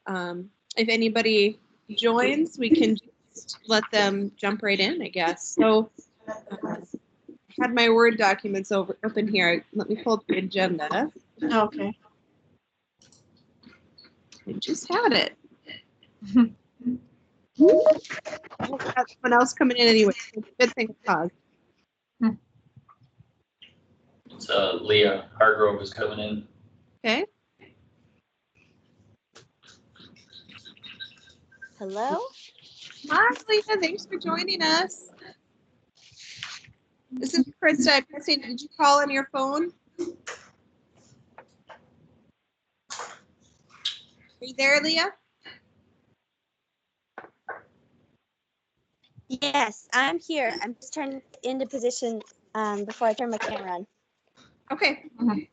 If anybody joins, we can just let them jump right in, I guess. So I had my Word documents open here. Let me pull up the agenda. Okay. I just had it. Got someone else coming in anyway. Good thing I paused. So Leah Hargrove is coming in. Okay. Hello? Hi, Leah. Thanks for joining us. This is Krista. I'm guessing, did you call on your phone? Are you there, Leah? Yes, I'm here. I'm just turning into position before I turn my camera on. Okay. Mhm.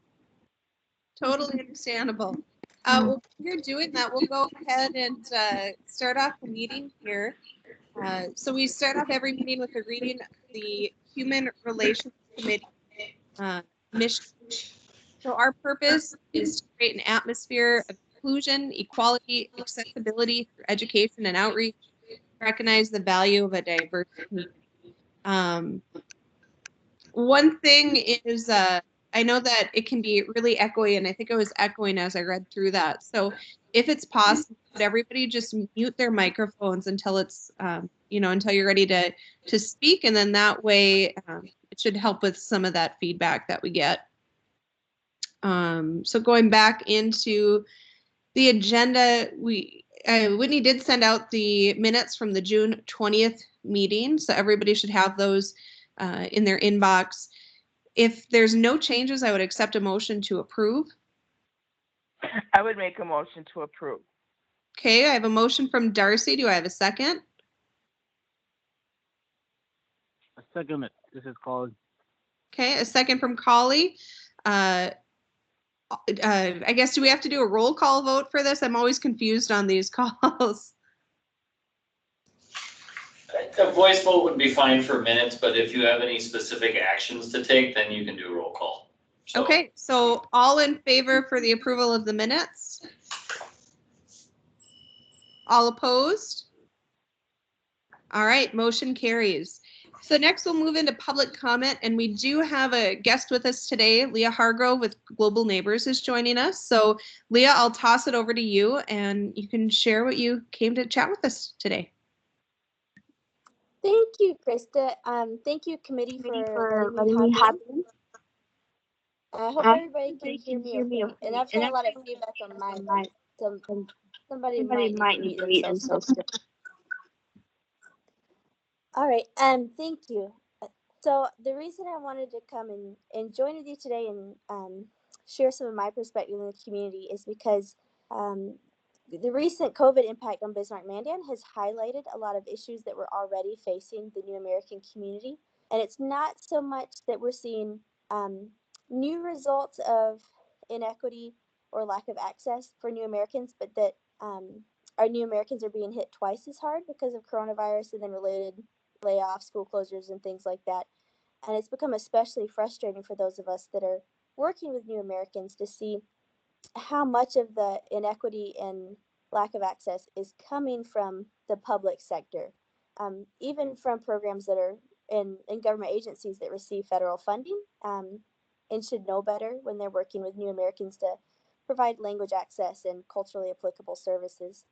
Totally understandable. Well, while you're doing that, we'll go ahead and start off the meeting here. So we start off every meeting with a reading of the Human Relations Committee mission. So our purpose is to create an atmosphere of inclusion, equality, accessibility through education and outreach, recognize the value of a diverse community. One thing is, I know that it can be really echoey, and I think I was echoing as I read through that. So if it's possible, could everybody just mute their microphones until it's, until you're ready to speak, and then that way it should help with some of that feedback that we get. So going back into the agenda, Whitney did send out the minutes from the June 20th meeting, so everybody should have those in their inbox. If there's no changes, I would accept a motion to approve. I would make a motion to approve. Okay, I have a motion from Darcy. Do I have a second? A second. This is Colin. Okay, a second from Collie. I guess, do we have to do a roll call vote for this? I'm always confused on these calls. A voice vote would be fine for minutes, but if you have any specific actions to take, then you can do a roll call. So, Okay, so all in favor for the approval of the minutes? All opposed? All right, motion carries. So next we'll move into public comment, and we do have a guest with us today. Leah Hargrove with Global Neighbors is joining us. So Leah, I'll toss it over to you and you can share what you came to chat with us today. Thank you, Krista. Thank you, committee, for letting me hop in. I hope everybody can hear me okay. And I've had a lot of feedback on my mic. Somebody might need to mute themselves. All right. Thank you. So the reason I wanted to come and join with you today and share some of my perspective in the community is because the recent COVID impact on Bismarck Mandan has highlighted a lot of issues that were already facing the New American community. And it's not so much that we're seeing new results of inequity or lack of access for New Americans, but that our New Americans are being hit twice as hard because of coronavirus and then related layoffs, school closures, and things like that. And it's become especially frustrating for those of us that are working with New Americans to see how much of the inequity and lack of access is coming from the public sector, even from programs that are in government agencies that receive federal funding and should know better when they're working with New Americans to provide language access and culturally applicable services.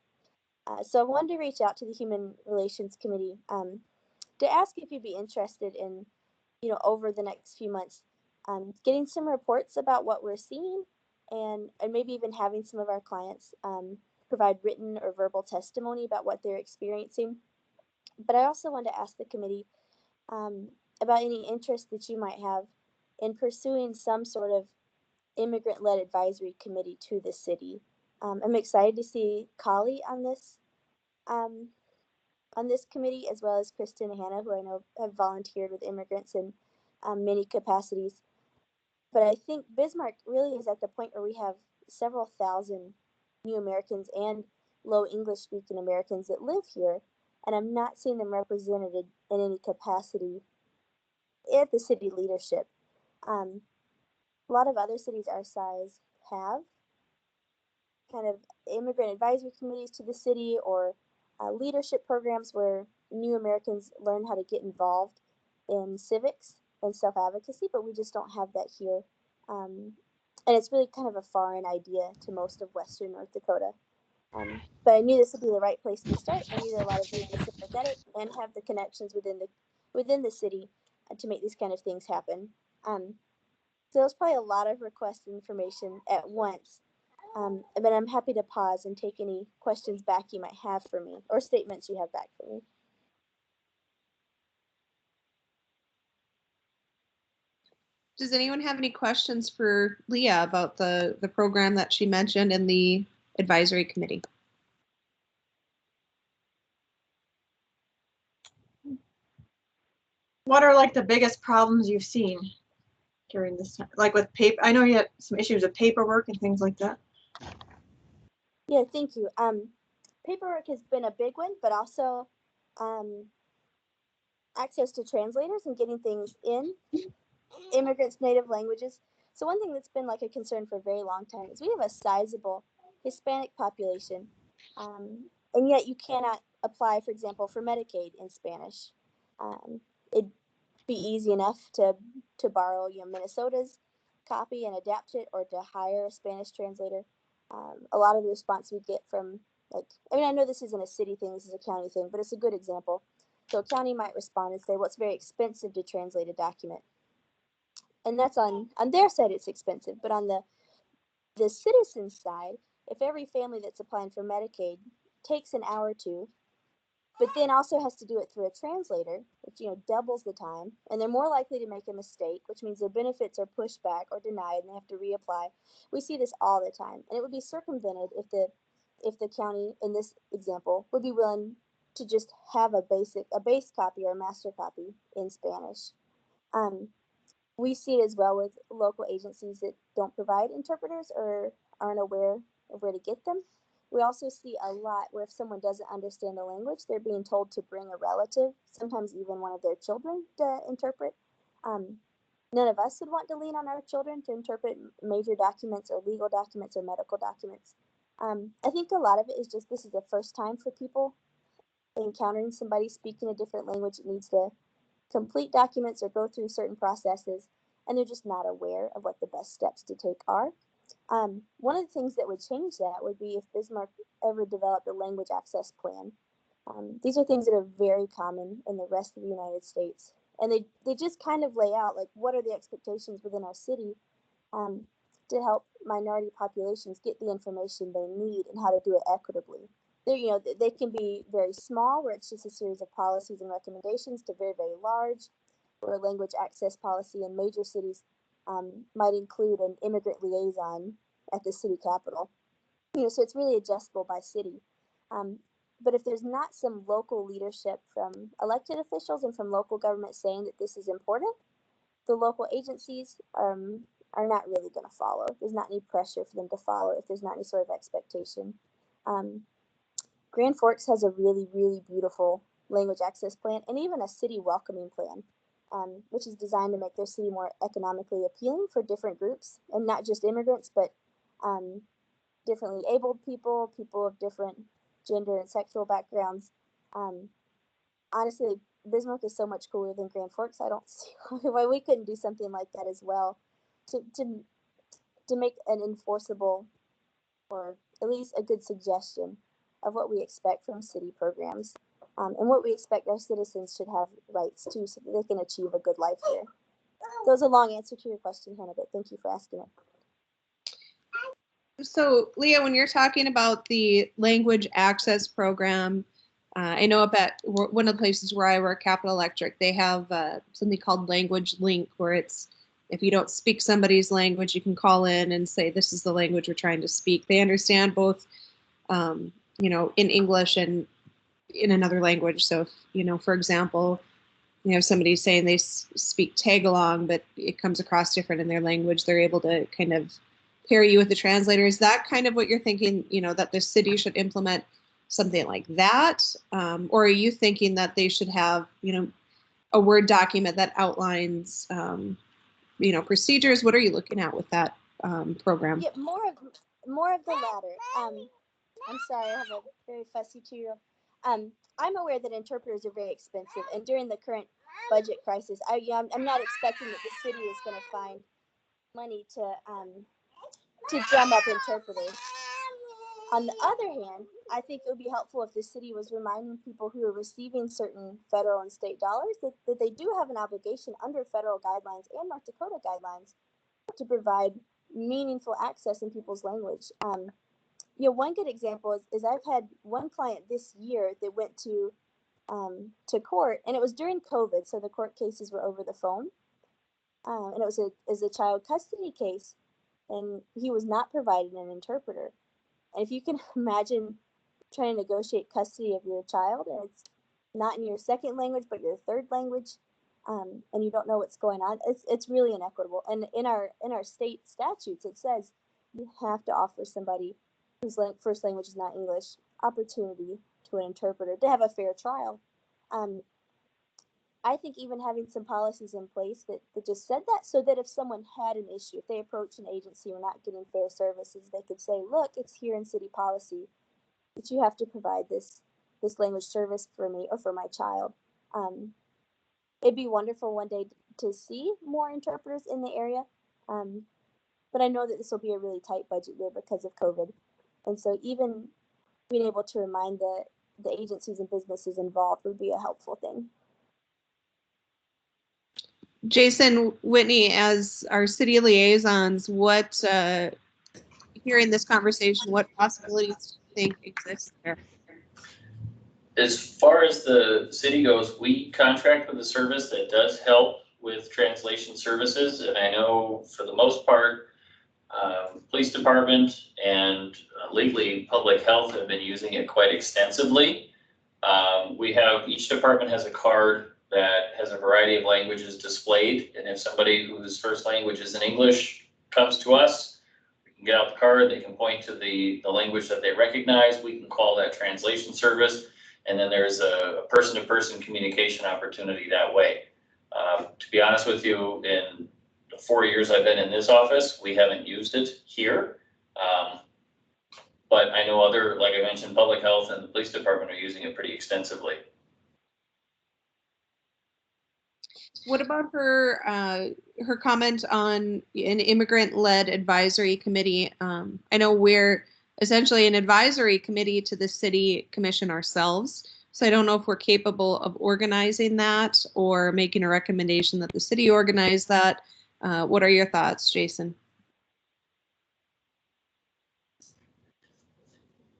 So I wanted to reach out to the Human Relations Committee to ask if you'd be interested in, over the next few months, getting some reports about what we're seeing and maybe even having some of our clients provide written or verbal testimony about what they're experiencing. But I also wanted to ask the committee about any interest that you might have in pursuing some sort of immigrant-led advisory committee to the city. I'm excited to see Kali on this committee, as well as Kristen and Hannah, who I know have volunteered with immigrants in many capacities. But I think Bismarck really is at the point where we have several thousand New Americans and low English speaking Americans that live here, and I'm not seeing them represented in any capacity at the city leadership. A lot of other cities our size have kind of immigrant advisory committees to the city or leadership programs where new Americans learn how to get involved in civics and self-advocacy, but we just don't have that here. And it's really kind of a foreign idea to most of Western North Dakota. But I knew this would be the right place to start. I knew that a lot of you would be sympathetic and have the connections within the city to make these kind of things happen. So there's probably a lot of requested information at once. But I'm happy to pause and take any questions back you might have for me or statements you have back for me. Does anyone have any questions for Leah about the program that she mentioned in the advisory committee? What are like the biggest problems you've seen during this time? Like with paper, I know you had some issues with paperwork and things like that. Yeah, thank you. Paperwork has been a big one, but also access to translators and getting things in immigrants' native languages. So one thing that's been like a concern for a very long time is we have a sizable Hispanic population, and yet you cannot apply, for example, for Medicaid in Spanish. It'd be easy enough to borrow, Minnesota's copy and adapt it, or to hire a Spanish translator. A lot of the response we get from, I know this isn't a city thing, this is a county thing, but it's a good example. So a county might respond and say, well, it's very expensive to translate a document. And that's on their side, it's expensive. But on the citizen side, if every family that's applying for Medicaid takes an hour or two, but then also has to do it through a translator, which doubles the time, and they're more likely to make a mistake, which means their benefits are pushed back or denied, and they have to reapply. We see this all the time, and it would be circumvented if the county in this example would be willing to just have a base copy or a master copy in Spanish. We see it as well with local agencies that don't provide interpreters or aren't aware of where to get them. We also see a lot where if someone doesn't understand the language, they're being told to bring a relative, sometimes even one of their children, to interpret. None of us would want to lean on our children to interpret major documents or legal documents or medical documents. I think a lot of it is just this is the first time for people encountering somebody speaking a different language that needs to complete documents or go through certain processes, and they're just not aware of what the best steps to take are. One of the things that would change that would be if Bismarck ever developed a language access plan. These are things that are very common in the rest of the United States, and they just kind of lay out like what are the expectations within our city to help minority populations get the information they need and how to do it equitably. They can be very small, where it's just a series of policies and recommendations, to very, very large, where a language access policy in major cities might include an immigrant liaison at the city capitol. So it's really adjustable by city. But if there's not some local leadership from elected officials and from local government saying that this is important, the local agencies are not really going to follow. There's not any pressure for them to follow if there's not any sort of expectation. Grand Forks has a really, really beautiful language access plan and even a city welcoming plan, which is designed to make their city more economically appealing for different groups, and not just immigrants, but differently abled people, people of different gender and sexual backgrounds. Honestly, Bismarck is so much cooler than Grand Forks. I don't see why we couldn't do something like that as well to make an enforceable, or at least a good suggestion of what we expect from city programs, and what we expect our citizens should have rights to, so that they can achieve a good life here. That was a long answer to your question, Hannah, but thank you for asking it. So Leah, when you're talking about the language access program, I know up at one of the places where I work, Capital Electric, they have something called Language Link, where it's, if you don't speak somebody's language, you can call in and say, this is the language we're trying to speak. They understand both, in English and in another language. So, if, for example, somebody saying they speak Tagalong, but it comes across different in their language, they're able to kind of pair you with the translator. Is that kind of what you're thinking, that the city should implement something like that? Or are you thinking that they should have, a Word document that outlines, procedures? What are you looking at with that program? Yeah, more more of the latter. I'm sorry, I have a very fussy 2-year-old. I'm aware that interpreters are very expensive, and during the current budget crisis, I'm not expecting that the city is going to find money to drum up interpreters. On the other hand, I think it would be helpful if the city was reminding people who are receiving certain federal and state dollars that they do have an obligation under federal guidelines and North Dakota guidelines to provide meaningful access in people's language. One good example is I've had one client this year that went to court, and it was during COVID, so the court cases were over the phone, and it was a child custody case, and he was not provided an interpreter. And if you can imagine trying to negotiate custody of your child, and it's not in your second language but your third language, and you don't know what's going on, it's really inequitable. And in our state statutes, it says you have to offer somebody whose first language is not English opportunity to an interpreter to have a fair trial. I think even having some policies in place that just said that, so that if someone had an issue, if they approach an agency or not getting fair services, they could say, look, it's here in city policy that you have to provide this language service for me or for my child. It'd be wonderful one day to see more interpreters in the area, but I know that this will be a really tight budget year because of COVID. And so even being able to remind the agencies and businesses involved would be a helpful thing. Jason, Whitney, as our city liaisons, hearing this conversation, what possibilities do you think exist there? As far as the city goes, we contract with a service that does help with translation services, and I know for the most part, police department and lately public health have been using it quite extensively. Each department has a card that has a variety of languages displayed, and if somebody whose first language is in English comes to us, we can get out the card, they can point to the language that they recognize, we can call that translation service, and then there's a person-to-person communication opportunity that way. To be honest with you, in the 4 years I've been in this office, we haven't used it here. But I know like I mentioned, public health and the police department are using it pretty extensively. What about her comment on an immigrant-led advisory committee? I know we're essentially an advisory committee to the city commission ourselves, so I don't know if we're capable of organizing that or making a recommendation that the city organize that. What are your thoughts, Jason?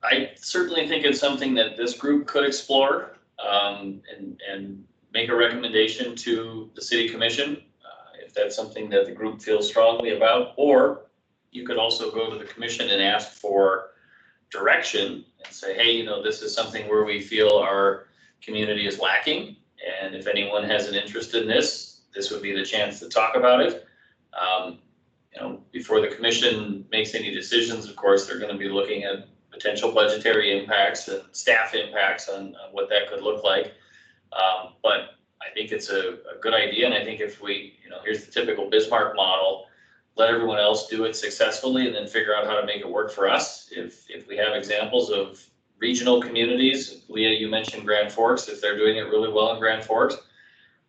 I certainly think it's something that this group could explore and make a recommendation to the city commission if that's something that the group feels strongly about. Or you could also go to the commission and ask for direction and say, hey, this is something where we feel our community is lacking, and if anyone has an interest in this would be the chance to talk about it. Before the commission makes any decisions, of course, they're going to be looking at potential budgetary impacts and staff impacts on what that could look like. But I think it's a good idea, and I think if we, here's the typical Bismarck model, let everyone else do it successfully and then figure out how to make it work for us. If we have examples of regional communities, Leah, you mentioned Grand Forks, if they're doing it really well in Grand Forks,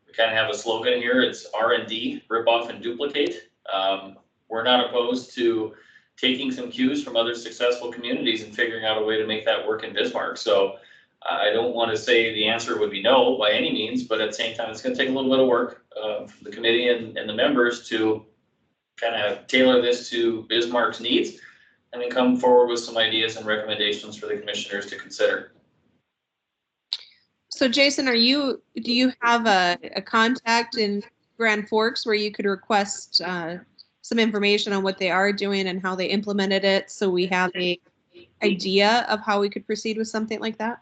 we kind of have a slogan here, it's R&D, rip off and duplicate. We're not opposed to taking some cues from other successful communities and figuring out a way to make that work in Bismarck. So I don't want to say the answer would be no by any means, but at the same time, it's going to take a little bit of work from the committee and the members to kind of tailor this to Bismarck's needs and then come forward with some ideas and recommendations for the commissioners to consider. So Jason, do you have a contact in Grand Forks where you could request some information on what they are doing and how they implemented it, so we have a idea of how we could proceed with something like that?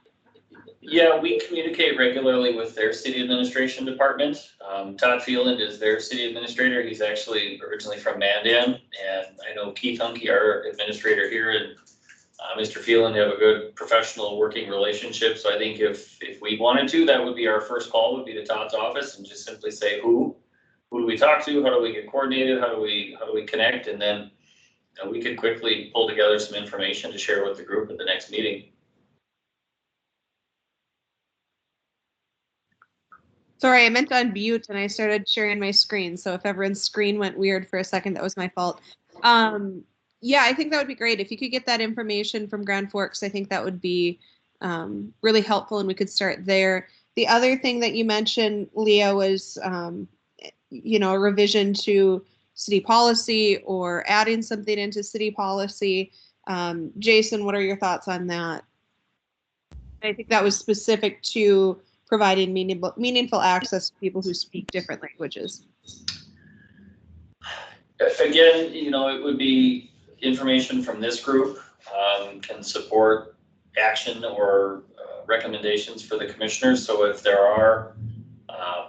Yeah, we communicate regularly with their city administration department. Todd Phelan is their city administrator. He's actually originally from Mandan, and I know Keith Hunke, our administrator here, and Mr. Phelan have a good professional working relationship. So I think if we wanted to, that would be our first call, would be to Todd's office and just simply say who do we talk to, how do we get coordinated, how do we connect, and then we could quickly pull together some information to share with the group at the next meeting. Sorry, I meant to unmute and I started sharing my screen. So if everyone's screen went weird for a second, that was my fault. Yeah, I think that would be great. If you could get that information from Grand Forks, I think that would be really helpful and we could start there. The other thing that you mentioned, Leah, was, you know, a revision to city policy or adding something into city policy. Jason, what are your thoughts on that? I think that was specific to providing meaningful access to people who speak different languages. Again, you know, it would be information from this group can support action or recommendations for the commissioners. So if there are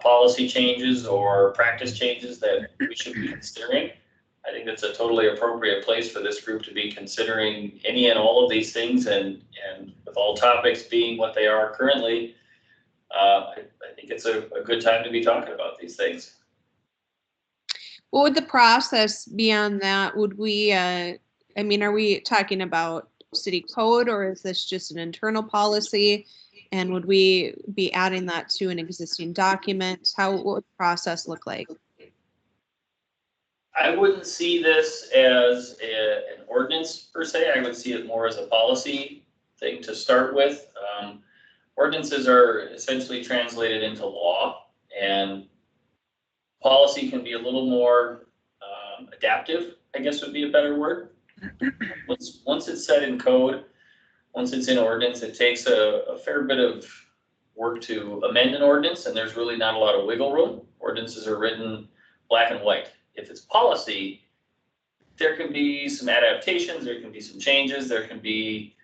policy changes or practice changes that we should be considering, I think that's a totally appropriate place for this group to be considering any and all of these things. And with all topics being what they are currently, I think it's a good time to be talking about these things. What would the process be on that? Would we, I mean, are we talking about city code or is this just an internal policy? And would we be adding that to an existing document? What would the process look like? I wouldn't see this as an ordinance per se. I would see it more as a policy thing to start with. Ordinances are essentially translated into law, and policy can be a little more adaptive, I guess would be a better word. Once it's set in code, once it's in ordinance, it takes a fair bit of work to amend an ordinance, and there's really not a lot of wiggle room. Ordinances are written black and white. If it's policy, there can be some adaptations, there can be some changes, there can be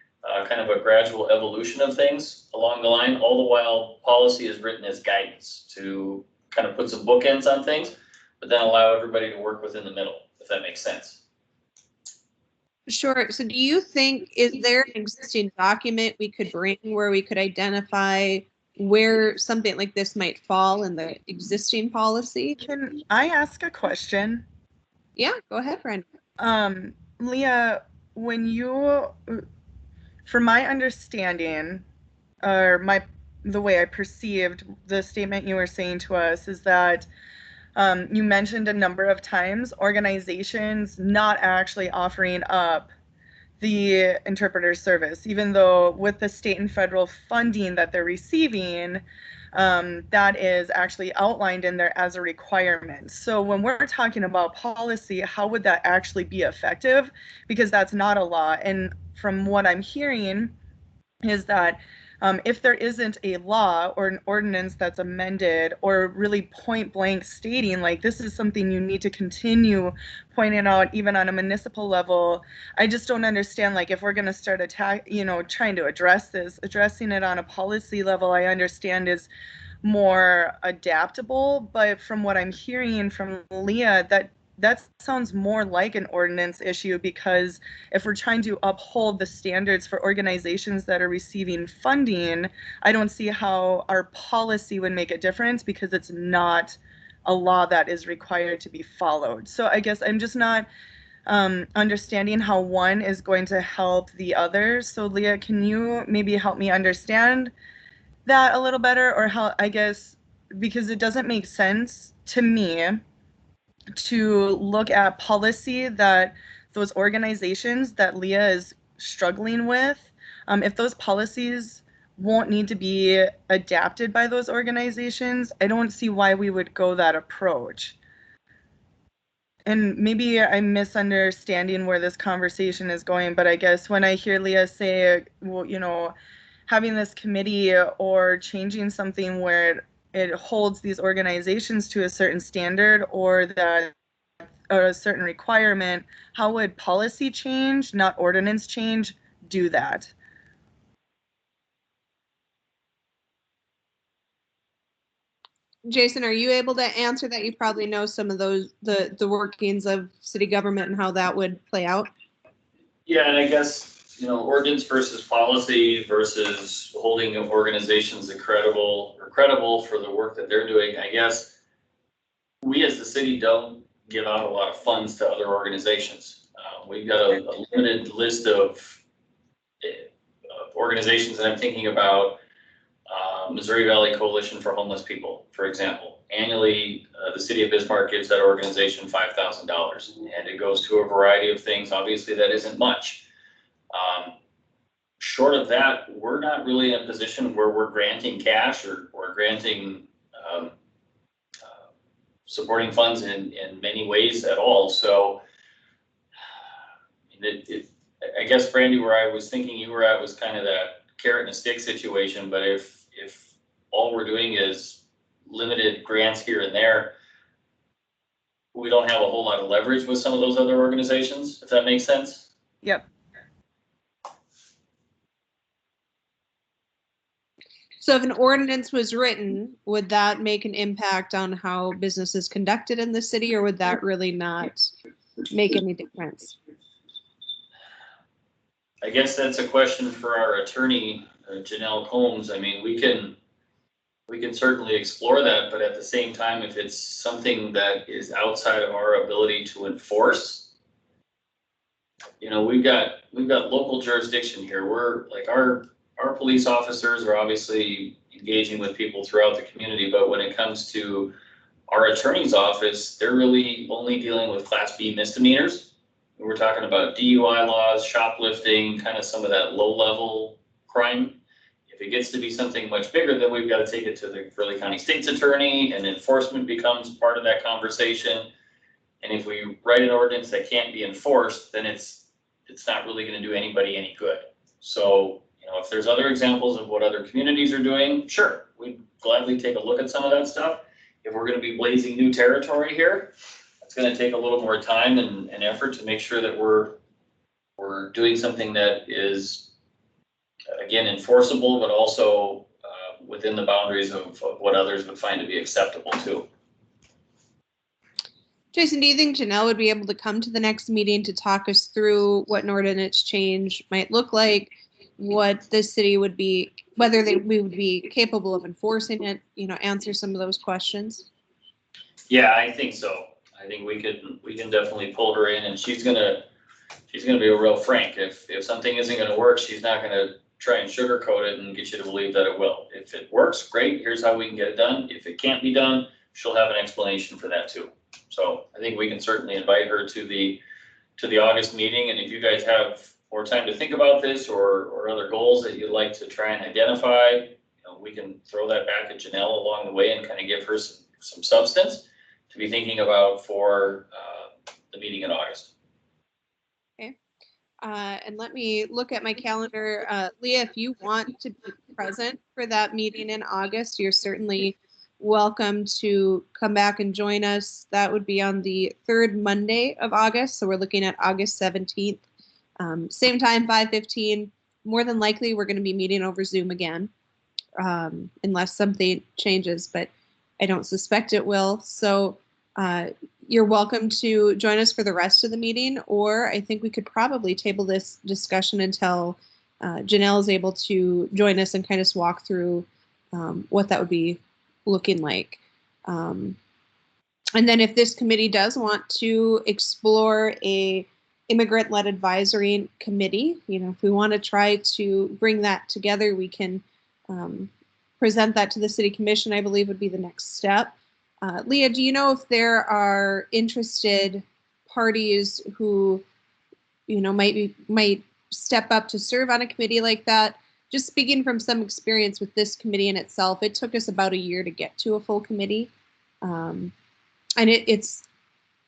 kind of a gradual evolution of things along the line. All the while, policy is written as guidance to kind of put some bookends on things, but then allow everybody to work within the middle, if that makes sense. Sure. So do you think, is there an existing document we could bring where we could identify where something like this might fall in the existing policy? Can I ask a question? Yeah, go ahead, Brenda. Leah, when you, from my understanding, or the way I perceived the statement you were saying to us is that you mentioned a number of times organizations not actually offering up the interpreter service, even though with the state and federal funding that they're receiving, that is actually outlined in there as a requirement. So when we're talking about policy, how would that actually be effective? Because that's not a law. And from what I'm hearing is that if there isn't a law or an ordinance that's amended or really point blank stating like this is something you need to continue pointing out even on a municipal level, I just don't understand, like if we're going to start trying to address this, addressing it on a policy level, I understand is more adaptable, but from what I'm hearing from Leah, that sounds more like an ordinance issue, because if we're trying to uphold the standards for organizations that are receiving funding, I don't see how our policy would make a difference because it's not a law that is required to be followed. So I guess I'm just not understanding how one is going to help the other. So Leah, can you maybe help me understand that a little better, or how, I guess, because it doesn't make sense to me to look at policy that those organizations that Leah is struggling with, if those policies won't need to be adapted by those organizations, I don't see why we would go that approach. And maybe I'm misunderstanding where this conversation is going, but I guess when I hear Leah say, well, having this committee or changing something where it holds these organizations to a certain standard or a certain requirement, how would policy change, not ordinance change, do that? Jason, are you able to answer that? You probably know some of those, the workings of city government and how that would play out. Yeah, and I guess, ordinance versus policy versus holding organizations credible for the work that they're doing. I guess we as the city don't give out a lot of funds to other organizations. We've got a limited list of organizations that I'm thinking about. Missouri Valley Coalition for Homeless People, for example. Annually, the city of Bismarck gives that organization $5,000, and it goes to a variety of things. Obviously, that isn't much. Short of that, we're not really in a position where we're granting cash or granting supporting funds in many ways at all. So I guess, Brandy, where I was thinking you were at was kind of that carrot and a stick situation. But if all we're doing is limited grants here and there, we don't have a whole lot of leverage with some of those other organizations, if that makes sense. Yep. So if an ordinance was written, would that make an impact on how business is conducted in the city, or would that really not make any difference? I guess that's a question for our attorney, Janelle Combs. I mean, we can certainly explore that, but at the same time, if it's something that is outside of our ability to enforce, you know, we've got local jurisdiction here. We're like our police officers are obviously engaging with people throughout the community, but when it comes to our attorney's office, they're really only dealing with Class B misdemeanors. We're talking about DUI laws, shoplifting, kind of some of that low-level crime. If it gets to be something much bigger, then we've got to take it to the Burleigh County State's Attorney, and enforcement becomes part of that conversation. And if we write an ordinance that can't be enforced, then it's not really going to do anybody any good. So, you know, if there's other examples of what other communities are doing, sure, we'd gladly take a look at some of that stuff. If we're going to be blazing new territory here, it's going to take a little more time and effort to make sure that we're doing something that is, again, enforceable, but also within the boundaries of what others would find to be acceptable too. Jason, do you think Janelle would be able to come to the next meeting to talk us through what an ordinance change might look like, what the city would be, whether we would be capable of enforcing it, you know, answer some of those questions? Yeah, I think so. I think we can definitely pull her in, and she's gonna be a real frank. If something isn't gonna work, she's not gonna try and sugarcoat it and get you to believe that it will. If it works, great, here's how we can get it done. If it can't be done, she'll have an explanation for that too. So I think we can certainly invite her to the August meeting, and if you guys have more time to think about this or other goals that you'd like to try and identify, you know, we can throw that back at Janelle along the way and kind of give her some substance to be thinking about for the meeting in August. Okay. And let me look at my calendar. Leah, if you want to be present for that meeting in August, you're certainly welcome to come back and join us. That would be on the third Monday of August. So we're looking at August 17th. Same time, 5:15. More than likely, we're going to be meeting over Zoom again, unless something changes, but I don't suspect it will. So you're welcome to join us for the rest of the meeting, or I think we could probably table this discussion until Janelle is able to join us and kind of walk through what that would be looking like. And then if this committee does want to explore a immigrant-led advisory committee, you know, if we want to try to bring that together, we can present that to the city commission, I believe would be the next step. Leah, do you know if there are interested parties who, you know, might step up to serve on a committee like that? Just speaking from some experience with this committee in itself, it took us about a year to get to a full committee. And it's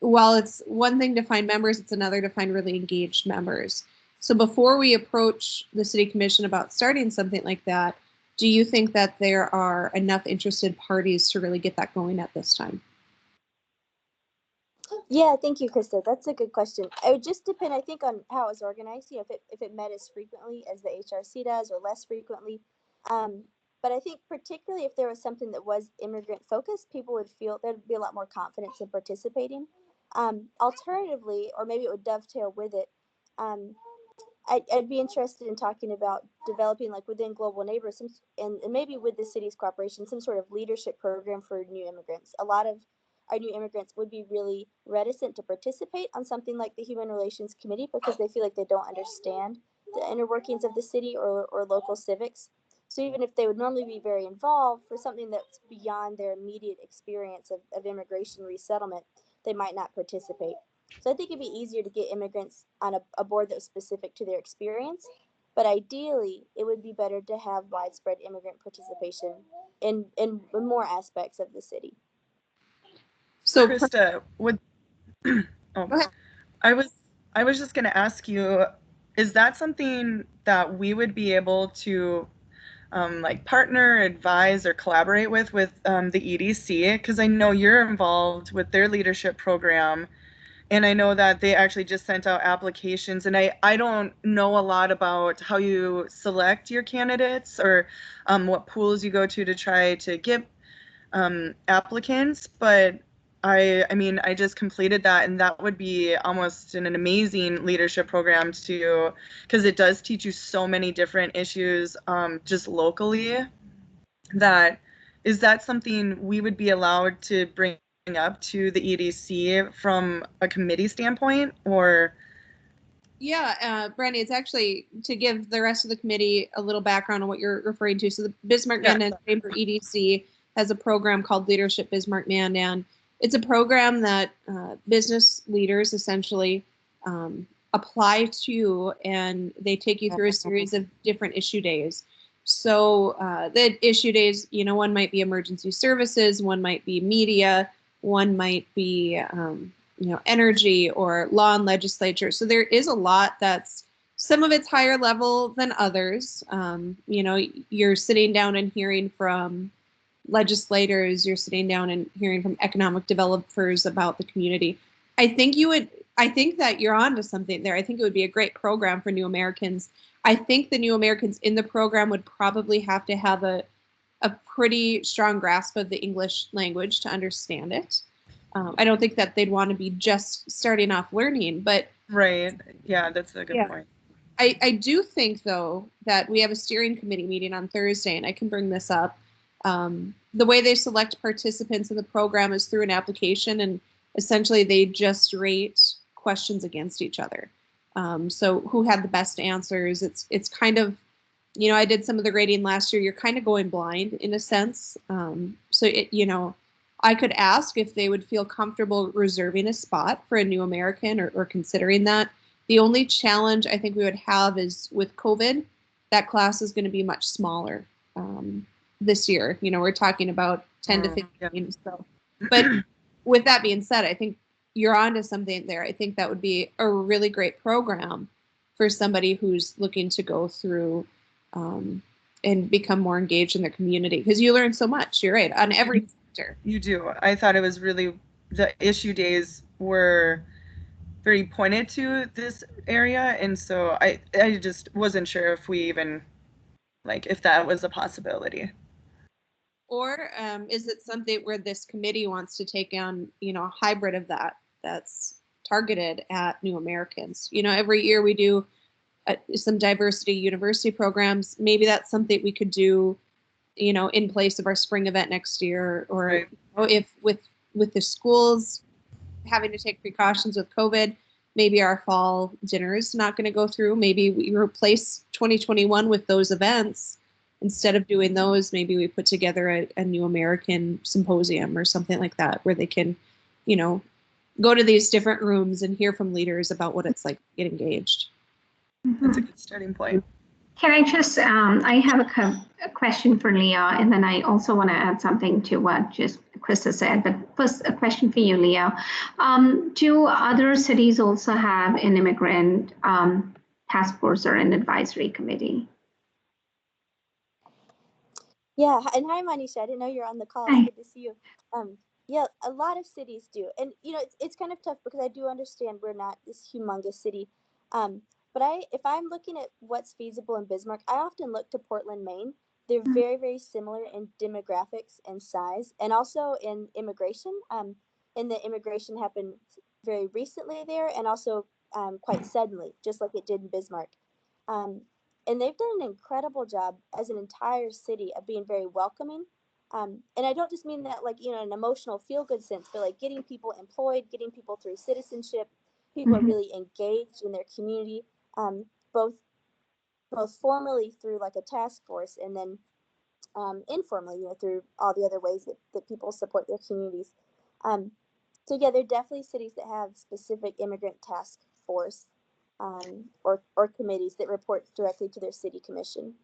while it's one thing to find members, it's another to find really engaged members. So before we approach the city commission about starting something like that, do you think that there are enough interested parties to really get that going at this time? Yeah, thank you, Krista. That's a good question. It would just depend, I think, on how it's organized. You know, if it met as frequently as the HRC does, or less frequently. But I think particularly if there was something that was immigrant focused, people would feel there'd be a lot more confidence in participating. Alternatively, or maybe it would dovetail with it. I'd be interested in talking about developing, like within Global Neighbors, and maybe with the city's cooperation, some sort of leadership program for new immigrants. A lot of our new immigrants would be really reticent to participate on something like the Human Relations Committee because they feel like they don't understand the inner workings of the city or local civics. So even if they would normally be very involved for something that's beyond their immediate experience of immigration resettlement, they might not participate. So I think it'd be easier to get immigrants on a board that was specific to their experience. But ideally, it would be better to have widespread immigrant participation in more aspects of the city. So, Krista, would oh, go ahead. I was just gonna ask you, is that something that we would be able to like partner, advise, or collaborate with the EDC? Because I know you're involved with their leadership program, and I know that they actually just sent out applications, and I don't know a lot about how you select your candidates or what pools you go to try to get applicants, but I mean, I just completed that, and that would be almost an amazing leadership program to, because it does teach you so many different issues just locally. Is that something we would be allowed to bring up to the EDC from a committee standpoint, or? Yeah, Brandy, it's actually to give the rest of the committee a little background on what you're referring to. So the Bismarck Mandan Chamber EDC has a program called Leadership Bismarck Mandan. It's a program that business leaders essentially apply to, and they take you through a series of different issue days. So the issue days, one might be emergency services, one might be media, one might be energy or law and legislature. So there is a lot some of it's higher level than others. You're sitting down and hearing from legislators, you're sitting down and hearing from economic developers about the community. I think that you're onto something there. I think it would be a great program for new Americans. I think the new Americans in the program would probably have to have a pretty strong grasp of the English language to understand it. I don't think that they'd want to be just starting off learning, but Right. Yeah, that's a good point. I do think, though, that we have a steering committee meeting on Thursday, and I can bring this up. The way they select participants in the program is through an application, and essentially they just rate questions against each other. So who had the best answers? It's kind of, I did some of the rating last year. You're kind of going blind in a sense. I could ask if they would feel comfortable reserving a spot for a new American or considering that. The only challenge I think we would have is with COVID, that class is going to be much smaller this year. We're talking about 10 to 15. Yeah. So, but with that being said, I think you're onto something there. I think that would be a really great program for somebody who's looking to go through and become more engaged in their community, because you learn so much. You're right, on every sector. You do. I thought it was really, the issue days were very pointed to this area, and so I just wasn't sure if we even, if that was a possibility. Or is it something where this committee wants to take on, a hybrid of that's targeted at new Americans? Every year we do some diversity university programs. Maybe that's something we could do, in place of our spring event next year, or right. If with the schools having to take precautions with COVID, maybe our fall dinner is not going to go through. Maybe we replace 2021 with those events. Instead of doing those, maybe we put together a new American symposium or something like that, where they can, go to these different rooms and hear from leaders about what it's like to get engaged. That's a good starting point. Can I just, I have a question for Leo, and then I also want to add something to what just Krista said, but first a question for you, Leo. Do other cities also have an immigrant task force or an advisory committee? Yeah, and hi, Manisha. I didn't know you're on the call. Hi. It's good to see you. Yeah, a lot of cities do, and it's kind of tough because I do understand we're not this humongous city. But if I'm looking at what's feasible in Bismarck, I often look to Portland, Maine. They're very, very similar in demographics and size, and also in immigration. And the immigration happened very recently there, and also quite suddenly, just like it did in Bismarck. And they've done an incredible job as an entire city of being very welcoming And I don't just mean that like, an emotional feel good sense, but like getting people employed, getting people through citizenship, people are really engaged in their community, both formally through like a task force and then informally, through all the other ways that people support their communities. So yeah, there are definitely cities that have specific immigrant task force or committees that report directly to their city commission.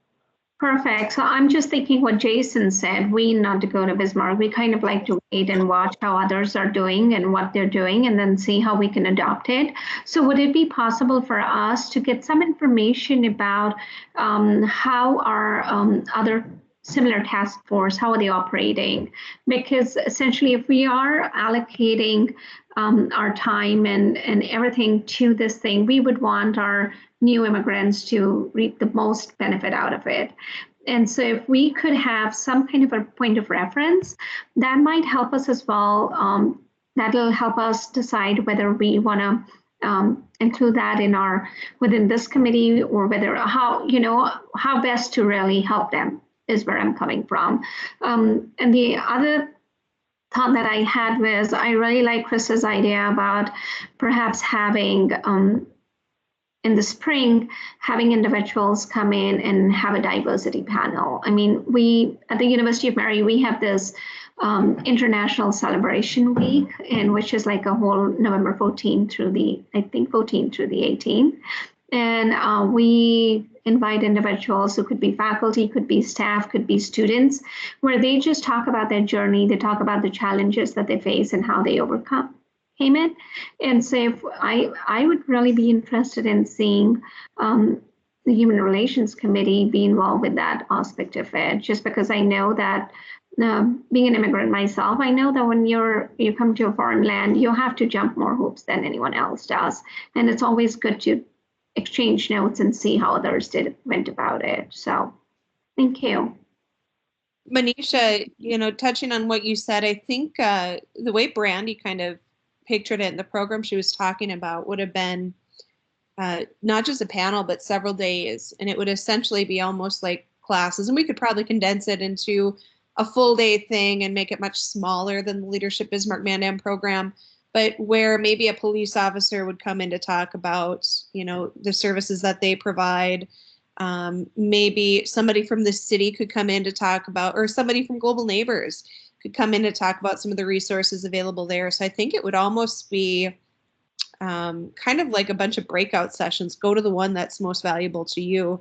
Perfect. So I'm just thinking what Jason said. We not to go to Bismarck. We kind of like to wait and watch how others are doing and what they're doing, and then see how we can adopt it. So would it be possible for us to get some information about how our other similar task force, how are they operating? Because essentially, if we are allocating our time and everything to this thing, we would want our new immigrants to reap the most benefit out of it. And so if we could have some kind of a point of reference, that might help us as well. That'll help us decide whether we want to include that within this committee, or whether how best to really help them is where I'm coming from. And the other thought that I had was, I really like Chris's idea about perhaps having in the spring, having individuals come in and have a diversity panel. I mean, we at the University of Mary, we have this International Celebration Week, and which is like a whole November 14th through the 18th. And we invite individuals who could be faculty, could be staff, could be students, where they just talk about their journey. They talk about the challenges that they face and how they overcome it. And so if I would really be interested in seeing the Human Relations Committee be involved with that aspect of it, just because I know that being an immigrant myself, I know that when you come to a foreign land, you have to jump more hoops than anyone else does. And it's always good to exchange notes and see how others went about it. So thank you. Manisha, touching on what you said, I think the way Brandy kind of pictured it in the program she was talking about would have been not just a panel, but several days. And it would essentially be almost like classes. And we could probably condense it into a full day thing and make it much smaller than the Leadership Bismarck Mandan program, but where maybe a police officer would come in to talk about, the services that they provide. Maybe somebody from the city could come in to talk about, or somebody from Global Neighbors could come in to talk about some of the resources available there. So I think it would almost be kind of like a bunch of breakout sessions. Go to the one that's most valuable to you.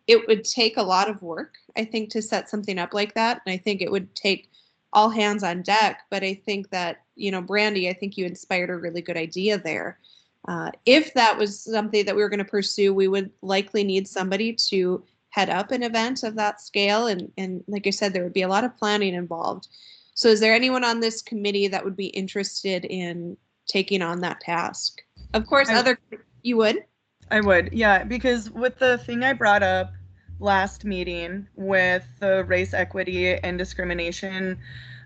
It would take a lot of work, I think, to set something up like that. And I think it would take all hands on deck. But I think that, Brandy, I think you inspired a really good idea there. If that was something that we were going to pursue, we would likely need somebody to head up an event of that scale. And like I said, there would be a lot of planning involved. So is there anyone on this committee that would be interested in taking on that task? Of course, you would? I would, yeah, because with the thing I brought up last meeting with the race equity and discrimination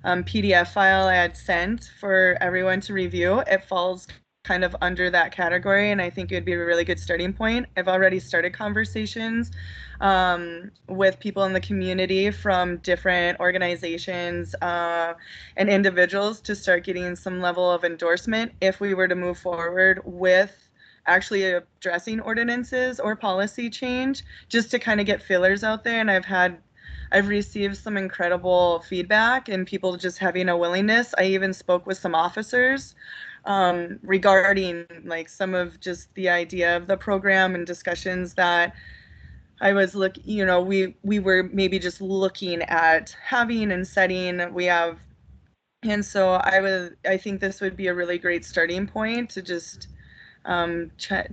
PDF file I had sent for everyone to review, it falls kind of under that category, and I think it'd be a really good starting point. I've already started conversations with people in the community from different organizations and individuals to start getting some level of endorsement if we were to move forward with actually addressing ordinances or policy change, just to kind of get fillers out there. And I've received some incredible feedback and people just having a willingness. I even spoke with some officers regarding like some of just the idea of the program and discussions that I was we were maybe just looking at having and setting. And so I think this would be a really great starting point to just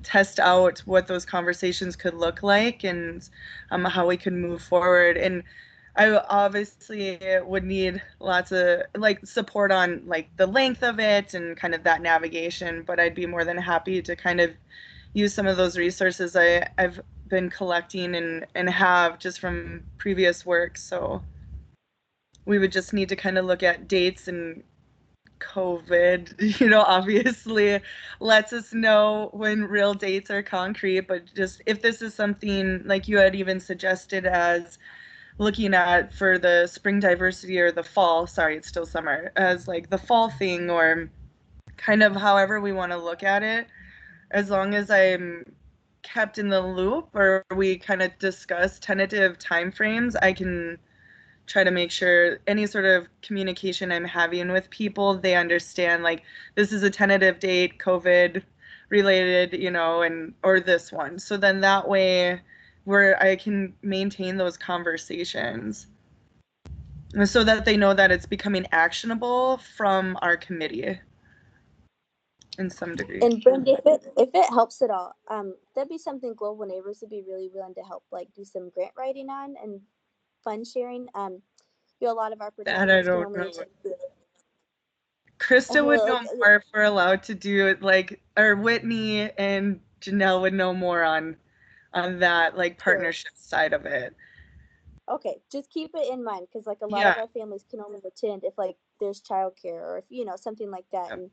test out what those conversations could look like and how we could move forward. And I obviously would need lots of support on the length of it and kind of that navigation, but I'd be more than happy to kind of use some of those resources I've been collecting and have just from previous work. So we would just need to kind of look at dates, and COVID, obviously lets us know when real dates are concrete, but just if this is something like you had even suggested as looking at for the spring diversity or the fall, sorry, it's still summer, as like the fall thing or kind of however we want to look at it, as long as I'm kept in the loop or we kind of discuss tentative timeframes, I can try to make sure any sort of communication I'm having with people, they understand like this is a tentative date, COVID related, you know, and or this one. So then that way where I can maintain those conversations so that they know that it's becoming actionable from our committee in some degree. And Brenda, if it helps at all, that'd be something Global Neighbors would be really willing to help, like do some grant writing on and fund sharing. You know, a lot of our That I participants can don't only know. attend. Krista would Well, know more if we're allowed to do it, like, or Whitney and Janelle would know more on that, like, Sure. partnership side of it. Okay, just keep it in mind because like a lot Yeah. of our families can only attend if like there's childcare or if you know something like that, Yep.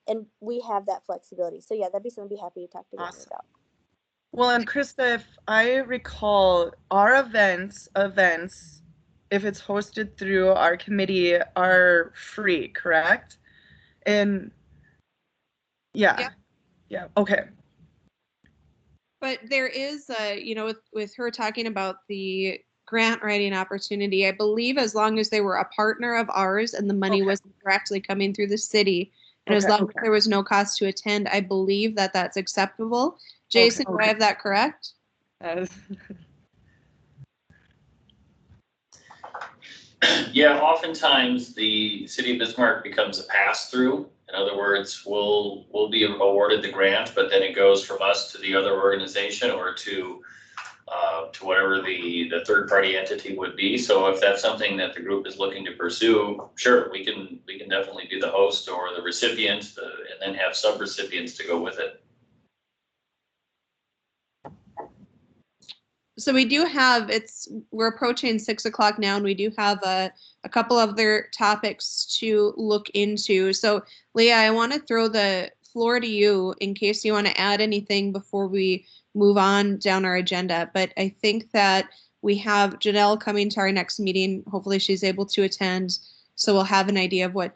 and we have that flexibility. So yeah, that'd be something I'd be happy to talk to them Awesome. about. Well, and Krista, if I recall, our events, if it's hosted through our committee, are free, correct? And yeah, yeah, okay. But there is, you know, with her talking about the grant writing opportunity, I believe as long as they were a partner of ours and the money Okay. wasn't directly coming through the city, and as Okay. long as there was no cost to attend, I believe that that's acceptable. Jason, do I have that correct? Yeah, oftentimes the city of Bismarck becomes a pass-through. In other words, we'll be awarded the grant, but then it goes from us to the other organization or to whatever the third-party entity would be. So if that's something that the group is looking to pursue, sure, we can definitely be the host or the recipient, and then have sub-recipients to go with it. So we do have, we're approaching 6 o'clock now, and we do have a couple other topics to look into. So Leah, I want to throw the floor to you in case you want to add anything before we move on down our agenda. But I think that we have Janelle coming to our next meeting. Hopefully she's able to attend. So we'll have an idea of what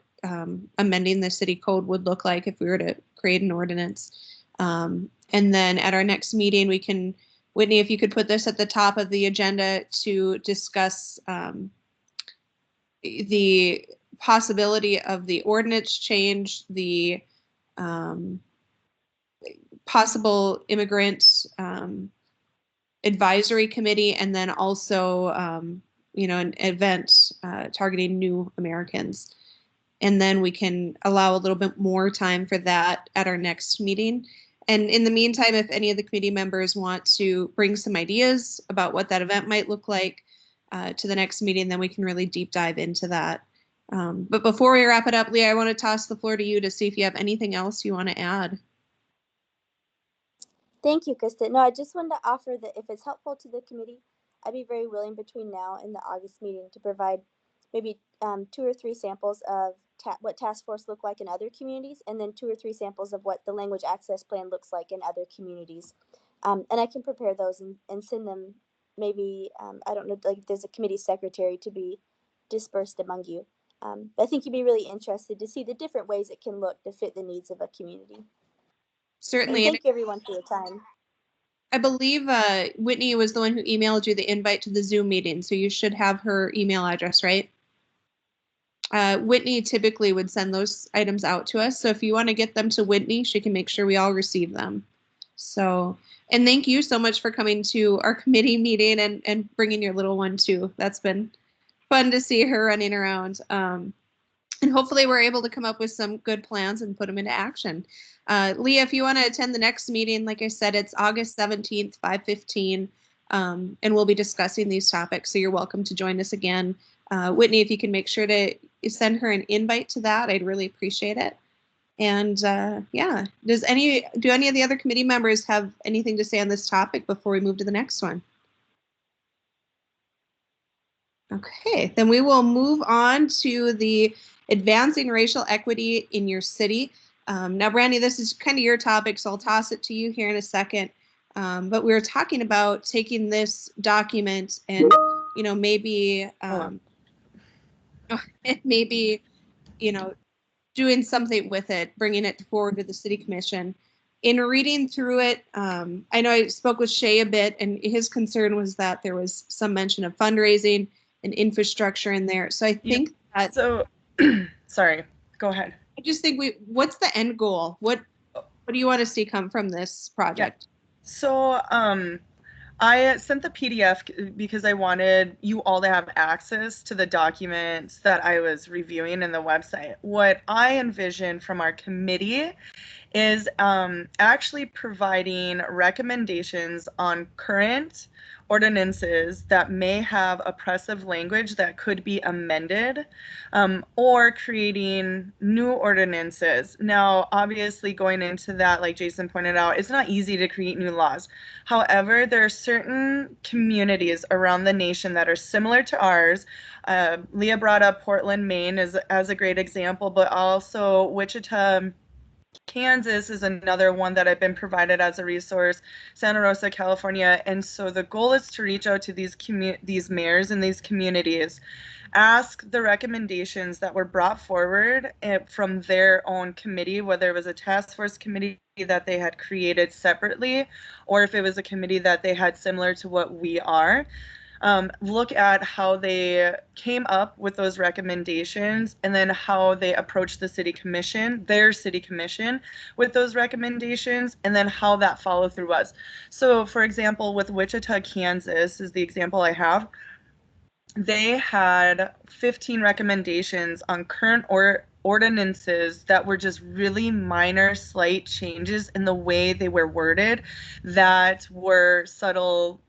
amending the city code would look like if we were to create an ordinance. And then at our next meeting, we can, Whitney, if you could put this at the top of the agenda to discuss the possibility of the ordinance change, the possible immigrant advisory committee, and then also, you know, an event targeting new Americans. And then we can allow a little bit more time for that at our next meeting. And in the meantime, if any of the committee members want to bring some ideas about what that event might look like to the next meeting, then we can really deep dive into that. But before we wrap it up, Leah, I want to toss the floor to you to see if you have anything else you want to add. Thank you, Krista. No, I just wanted to offer that if it's helpful to the committee, I'd be very willing between now and the August meeting to provide maybe 2 or 3 samples of what task force look like in other communities, and then 2 or 3 samples of what the language access plan looks like in other communities. And I can prepare those and send them maybe, I don't know, like there's a committee secretary to be dispersed among you. But I think you'd be really interested to see the different ways it can look to fit the needs of a community. Certainly. And thank you everyone for your time. I believe Whitney was the one who emailed you the invite to the Zoom meeting, so you should have her email address, right? Whitney typically would send those items out to us, so if you want to get them to Whitney, she can make sure we all receive them. So, and thank you so much for coming to our committee meeting and bringing your little one too. That's been fun to see her running around. And hopefully we're able to come up with some good plans and put them into action. Leah, if you want to attend the next meeting, like I said, it's August 17th, 5:15, and we'll be discussing these topics, so you're welcome to join us again. Whitney, if you can make sure to send her an invite to that, I'd really appreciate it. And yeah, do any of the other committee members have anything to say on this topic before we move to the next one? Okay, then we will move on to the advancing racial equity in your city. Now, Brandy, this is kind of your topic, so I'll toss it to you here in a second. But we were talking about taking this document and you know, maybe, it may be, you know, doing something with it, bringing it forward to the city commission. In reading through it, I know I spoke with Shay a bit, and his concern was that there was some mention of fundraising and infrastructure in there. So I think that, So, sorry, go ahead. I just think what's the end goal? What do you want to see come from this project? So, I sent the PDF because I wanted you all to have access to the documents that I was reviewing in the website. What I envision from our committee is actually providing recommendations on current ordinances that may have oppressive language that could be amended, or creating new ordinances. Now, obviously going into that, like Jason pointed out, it's not easy to create new laws. However, there are certain communities around the nation that are similar to ours. Leah brought up Portland, Maine as a great example, but also Wichita, Kansas is another one that I've been provided as a resource, Santa Rosa, California. And so the goal is to reach out to these mayors in these communities, ask the recommendations that were brought forward from their own committee, whether it was a task force committee that they had created separately, or if it was a committee that they had similar to what we are. Look at how they came up with those recommendations, and then how they approached the city commission, their city commission, with those recommendations, and then how that follow through was. So, for example, with Wichita, Kansas is the example I have. They had 15 recommendations on current ordinances that were just really minor, slight changes in the way they were worded that were subtle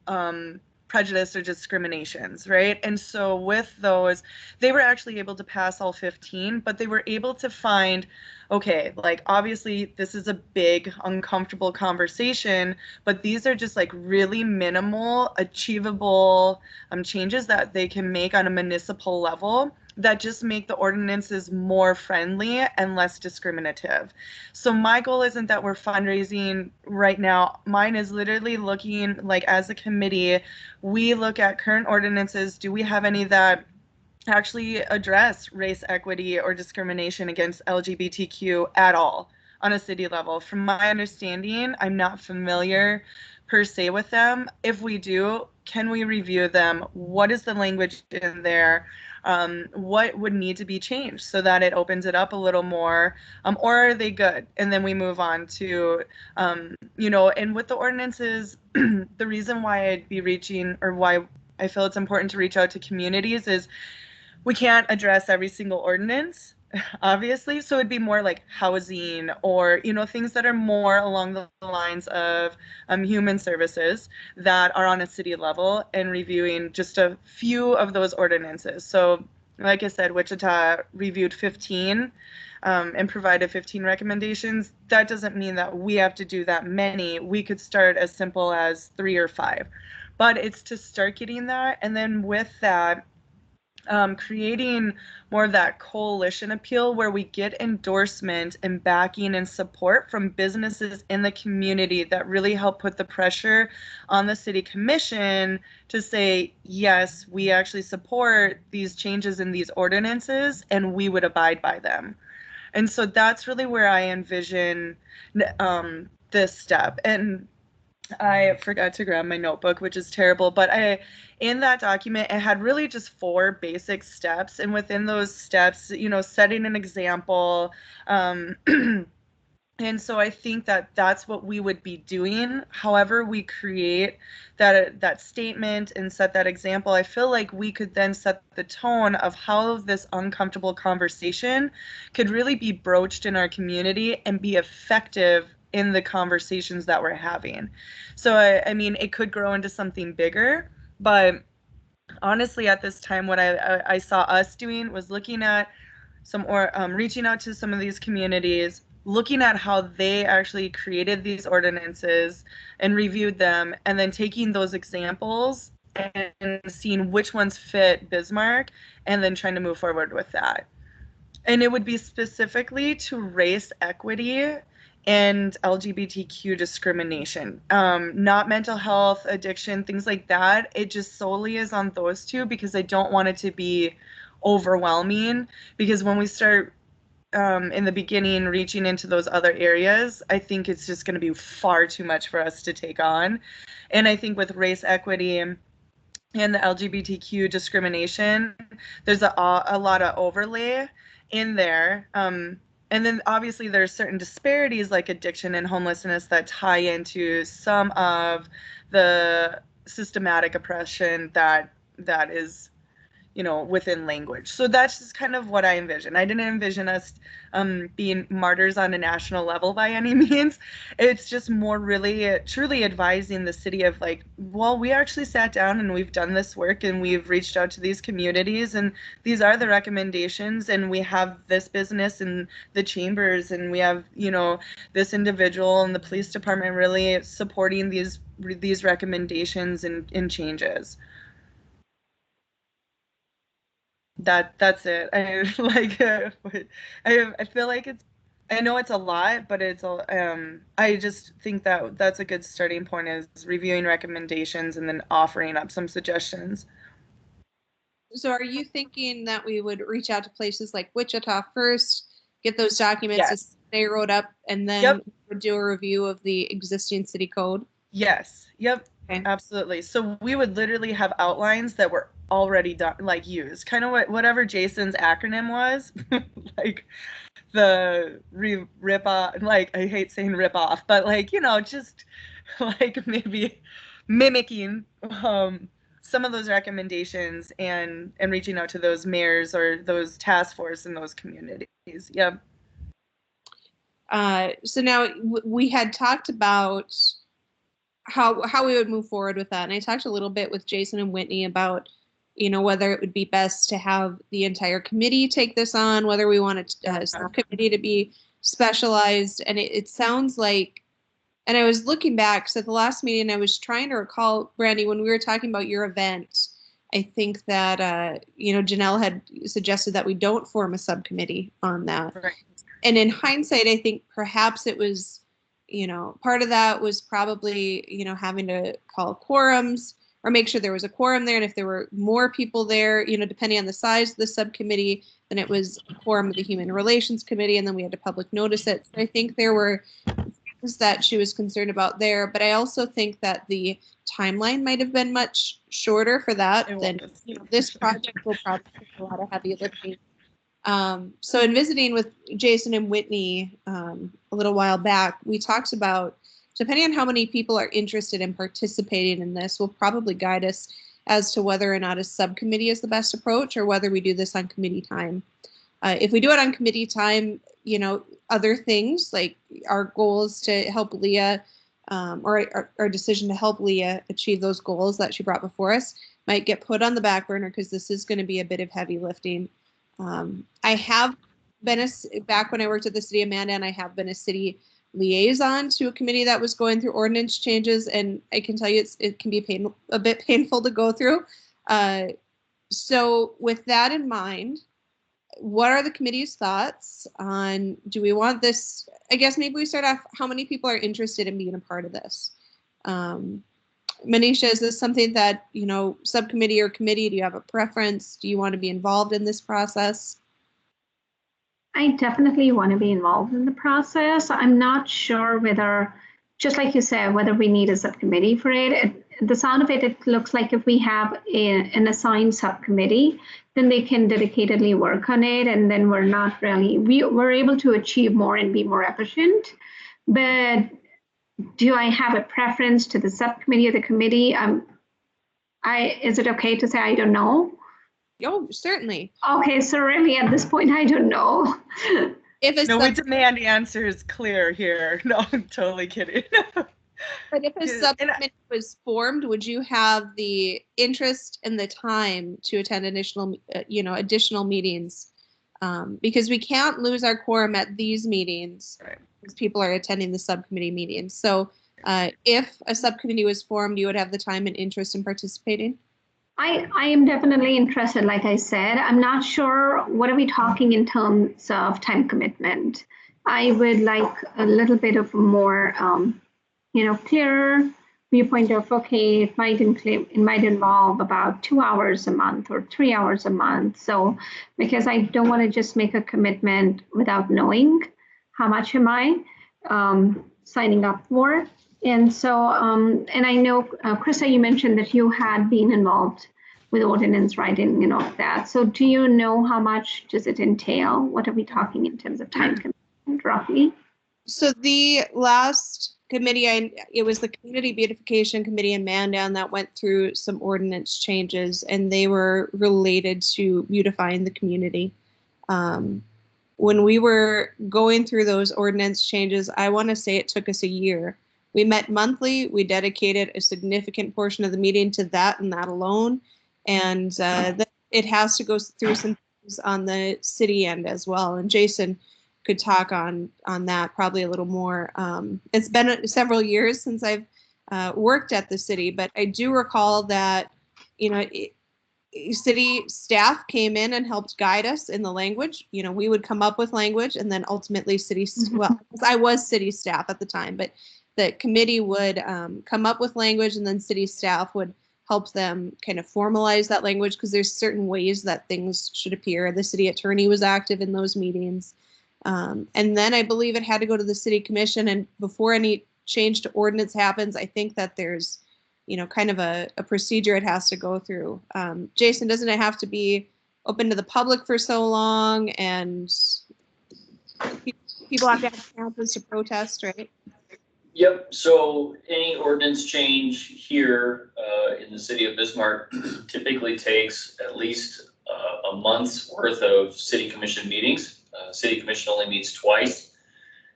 prejudice or discriminations, right? And so with those, they were actually able to pass all 15, but they were able to find, okay, like obviously this is a big, uncomfortable conversation, but these are just like really minimal, achievable changes that they can make on a municipal level that just make the ordinances more friendly and less discriminative. So my goal isn't that we're fundraising right now. Mine is literally looking, like, as a committee, we look at current ordinances. Do we have any that actually address race equity or discrimination against LGBTQ at all on a city level? From my understanding, I'm not familiar per se with them. If we do, can we review them? What is the language in there? What would need to be changed so that it opens it up a little more, or are they good? And then we move on to, you know, and with the ordinances, the reason why I'd be reaching, or why I feel it's important to reach out to communities, is we can't address every single ordinance, obviously. So it'd be more like housing, or, you know, things that are more along the lines of human services that are on a city level, and reviewing just a few of those ordinances. So like I said, Wichita reviewed 15 and provided 15 recommendations. That doesn't mean that we have to do that many. We could start as simple as 3 or 5, but it's to start getting that. And then with that, creating more of that coalition appeal where we get endorsement and backing and support from businesses in the community that really help put the pressure on the city commission to say, yes, we actually support these changes in these ordinances and we would abide by them. And so that's really where I envision this step. And I forgot to grab my notebook, which is terrible, but in that document, it had really just 4 basic steps. And within those steps, you know, setting an example. And so I think that that's what we would be doing. However we create that statement and set that example, I feel like we could then set the tone of how this uncomfortable conversation could really be broached in our community and be effective in the conversations that we're having. So I mean, it could grow into something bigger, but honestly, at this time, what I saw us doing was looking at reaching out to some of these communities, looking at how they actually created these ordinances and reviewed them, and then taking those examples and seeing which ones fit Bismarck, and then trying to move forward with that. And it would be specifically to race equity and LGBTQ discrimination. Not mental health, addiction, things like that. It just solely is on those two because I don't want it to be overwhelming, because when we start in the beginning reaching into those other areas, I think it's just going to be far too much for us to take on. And I think with race equity and the LGBTQ discrimination, there's a lot of overlay in there. And then obviously there's certain disparities like addiction and homelessness that tie into some of the systematic oppression that is, you know, within language. So that's just kind of what I envision. I didn't envision us being martyrs on a national level by any means. It's just more really truly advising the city of like, well, we actually sat down and we've done this work and we've reached out to these communities and these are the recommendations, and we have this business in the chambers and we have, you know, this individual and the police department really supporting these recommendations and changes. That's it. I like I feel like I know it's a lot, but it's I just think that that's a good starting point, is reviewing recommendations and then offering up some suggestions. So are you thinking that we would reach out to places like Wichita first, get those documents Yes. as they wrote up, and then Yep. would do a review of the existing city code? Yes. Yep. Okay. Absolutely. So we would literally have outlines that were already done, like used, kind of whatever Jason's acronym was, like the rip off, like I hate saying rip off, but like, you know, just like maybe mimicking some of those recommendations and reaching out to those mayors or those task force in those communities. Yeah. So now we had talked about how we would move forward with that. And I talked a little bit with Jason and Whitney about, you know, whether it would be best to have the entire committee take this on, whether we want a subcommittee to be specialized. And it sounds like, and I was looking back, so at the last meeting, I was trying to recall, Brandy, when we were talking about your event, I think that, you know, Janelle had suggested that we don't form a subcommittee on that. Right. And in hindsight, I think perhaps it was, you know, part of that was probably, you know, having to call quorums or make sure there was a quorum there. And if there were more people there, you know, depending on the size of the subcommittee, then it was a quorum of the Human Relations Committee, and then we had to public notice it. So I think there were things that she was concerned about there, but I also think that the timeline might have been much shorter for that than, you know, this project will probably take a lot of heavy lifting. So in visiting with Jason and Whitney a little while back, we talked about, depending on how many people are interested in participating in this, will probably guide us as to whether or not a subcommittee is the best approach or whether we do this on committee time. If we do it on committee time, you know, other things like our goals to help Leah or our decision to help Leah achieve those goals that she brought before us might get put on the back burner because this is going to be a bit of heavy lifting. I have been back when I worked at the city of Mandan, I have been a city liaison to a committee that was going through ordinance changes, and I can tell you it can be a bit painful to go through. So with that in mind, what are the committee's thoughts on, do we want this? I guess maybe we start off, how many people are interested in being a part of this? Manisha, is this something that, you know, subcommittee or committee, do you have a preference? Do you want to be involved in this process? I definitely want to be involved in the process. I'm not sure whether, just like you said, whether we need a subcommittee for it. The sound of it, it looks like if we have an assigned subcommittee, then they can dedicatedly work on it, and then we're not really, we're able to achieve more and be more efficient. But do I have a preference to the subcommittee or the committee? Is it okay to say I don't know? Oh, certainly. Okay, so really at this point, I don't know. If No, we demand answers clear here. No, I'm totally kidding. But if a subcommittee was formed, would you have the interest and the time to attend additional meetings? Because we can't lose our quorum at these meetings, right, because people are attending the subcommittee meetings. So if a subcommittee was formed, you would have the time and interest in participating? I am definitely interested, like I said. I'm not sure, what are we talking in terms of time commitment? I would like a little bit of more, clearer viewpoint of, okay, it might involve about 2 hours a month or 3 hours a month. So, because I don't want to just make a commitment without knowing how much am I signing up for. And so, and I know, Krista, you mentioned that you had been involved with ordinance writing and all of that. So do you know how much does it entail? What are we talking in terms of time commitment roughly? So the last committee, it was the Community Beautification Committee in Mandan that went through some ordinance changes, and they were related to beautifying the community. When we were going through those ordinance changes, I want to say it took us a year. We met monthly. We dedicated a significant portion of the meeting to that and that alone. And it has to go through some things on the city end as well. And Jason could talk on that probably a little more. It's been several years since I've worked at the city, but I do recall that, city staff came in and helped guide us in the language. We would come up with language, and then ultimately well, I was city staff at the time, but the committee would come up with language, and then city staff would help them kind of formalize that language, because there's certain ways that things should appear. The city attorney was active in those meetings. And then I believe it had to go to the city commission, and before any change to ordinance happens, I think that there's kind of a procedure it has to go through. Jason, doesn't it have to be open to the public for so long, and people have to have chances to protest, right? Yep, so any ordinance change here in the city of Bismarck typically takes at least a month's worth of city commission meetings. City commission only meets twice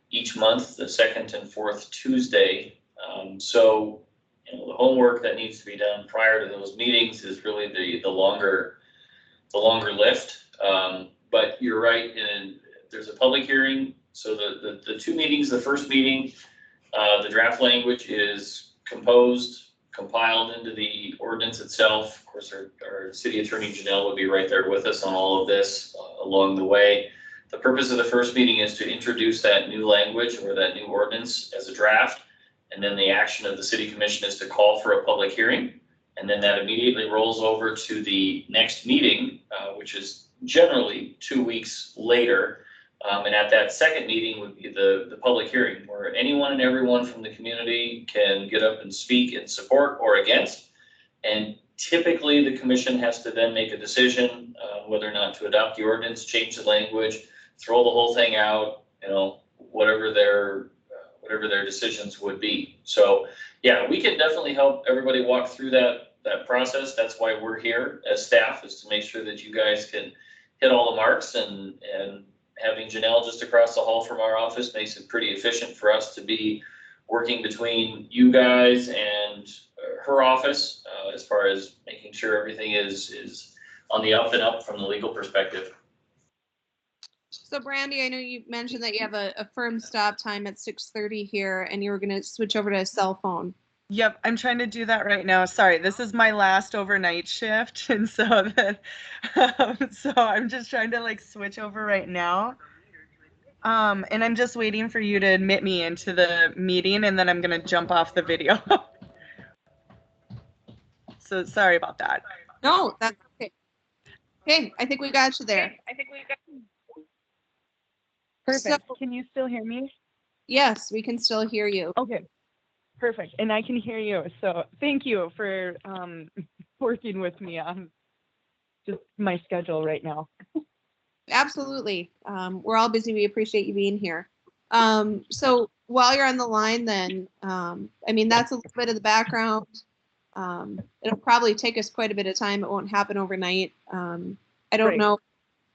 each month, the second and fourth Tuesday. So the homework that needs to be done prior to those meetings is really the longer lift. But you're right, and there's a public hearing. So the two meetings, the first meeting, the draft language is compiled into the ordinance itself. Of course, our city attorney Janelle would be right there with us on all of this along the way. The purpose of the first meeting is to introduce that new language or that new ordinance as a draft. And then the action of the city commission is to call for a public hearing. And then that immediately rolls over to the next meeting, which is generally 2 weeks later. And at that second meeting would be the public hearing, where anyone and everyone from the community can get up and speak in support or against. And typically the commission has to then make a decision whether or not to adopt the ordinance, change the language, throw the whole thing out, whatever their decisions would be. So yeah, we can definitely help everybody walk through that process. That's why we're here as staff, is to make sure that you guys can hit all the marks, and having Janelle just across the hall from our office makes it pretty efficient for us to be working between you guys and her office as far as making sure everything is on the up and up from the legal perspective. So Brandy, I know you mentioned that you have a firm stop time at 6:30 here, and you were going to switch over to a cell phone. Yep, I'm trying to do that right now. Sorry, this is my last overnight shift, and so so I'm just trying to switch over right now. And I'm just waiting for you to admit me into the meeting, and then I'm gonna jump off the video. So sorry about that. No, that's okay. Okay, I think we got you there. Perfect. So, Can you still hear me? yes, we can still hear you. Okay. Perfect. And I can hear you. So thank you for working with me on just my schedule right now. Absolutely. We're all busy. We appreciate you being here. So while you're on the line, then, that's a little bit of the background. It'll probably take us quite a bit of time. It won't happen overnight. I don't know.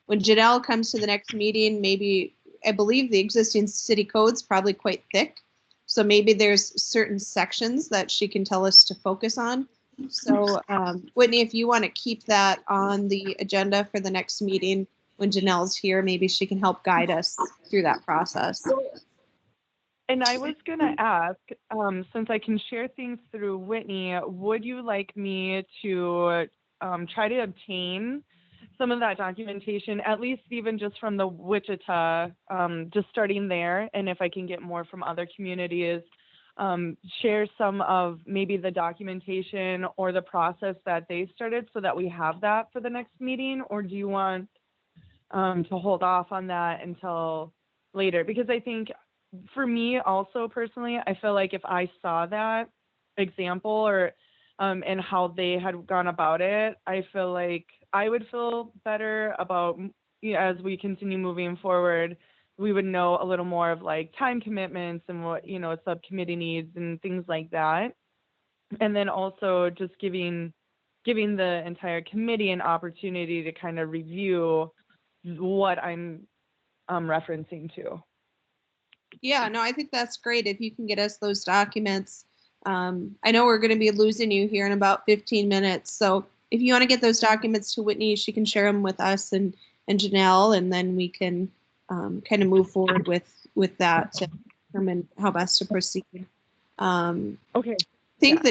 When Janelle comes to the next meeting, maybe, I believe the existing city code's probably quite thick. So maybe there's certain sections that she can tell us to focus on. So Whitney, if you want to keep that on the agenda for the next meeting, when Janelle's here, maybe she can help guide us through that process. And I was going to ask, since I can share things through Whitney, would you like me to try to obtain some of that documentation, at least even just from the Wichita, just starting there. And if I can get more from other communities, share some of maybe the documentation or the process that they started so that we have that for the next meeting? Or do you want to hold off on that until later? Because I think for me also personally, I feel like if I saw that example or and how they had gone about it, I feel like I would feel better about, as we continue moving forward, we would know a little more of like time commitments and what, a subcommittee needs and things like that. And then also just giving the entire committee an opportunity to kind of review what I'm referencing to. Yeah, no, I think that's great. If you can get us those documents. I know we're going to be losing you here in about 15 minutes. So if you want to get those documents to Whitney, she can share them with us and Janelle, and then we can kind of move forward with that to determine how best to proceed. Okay. I think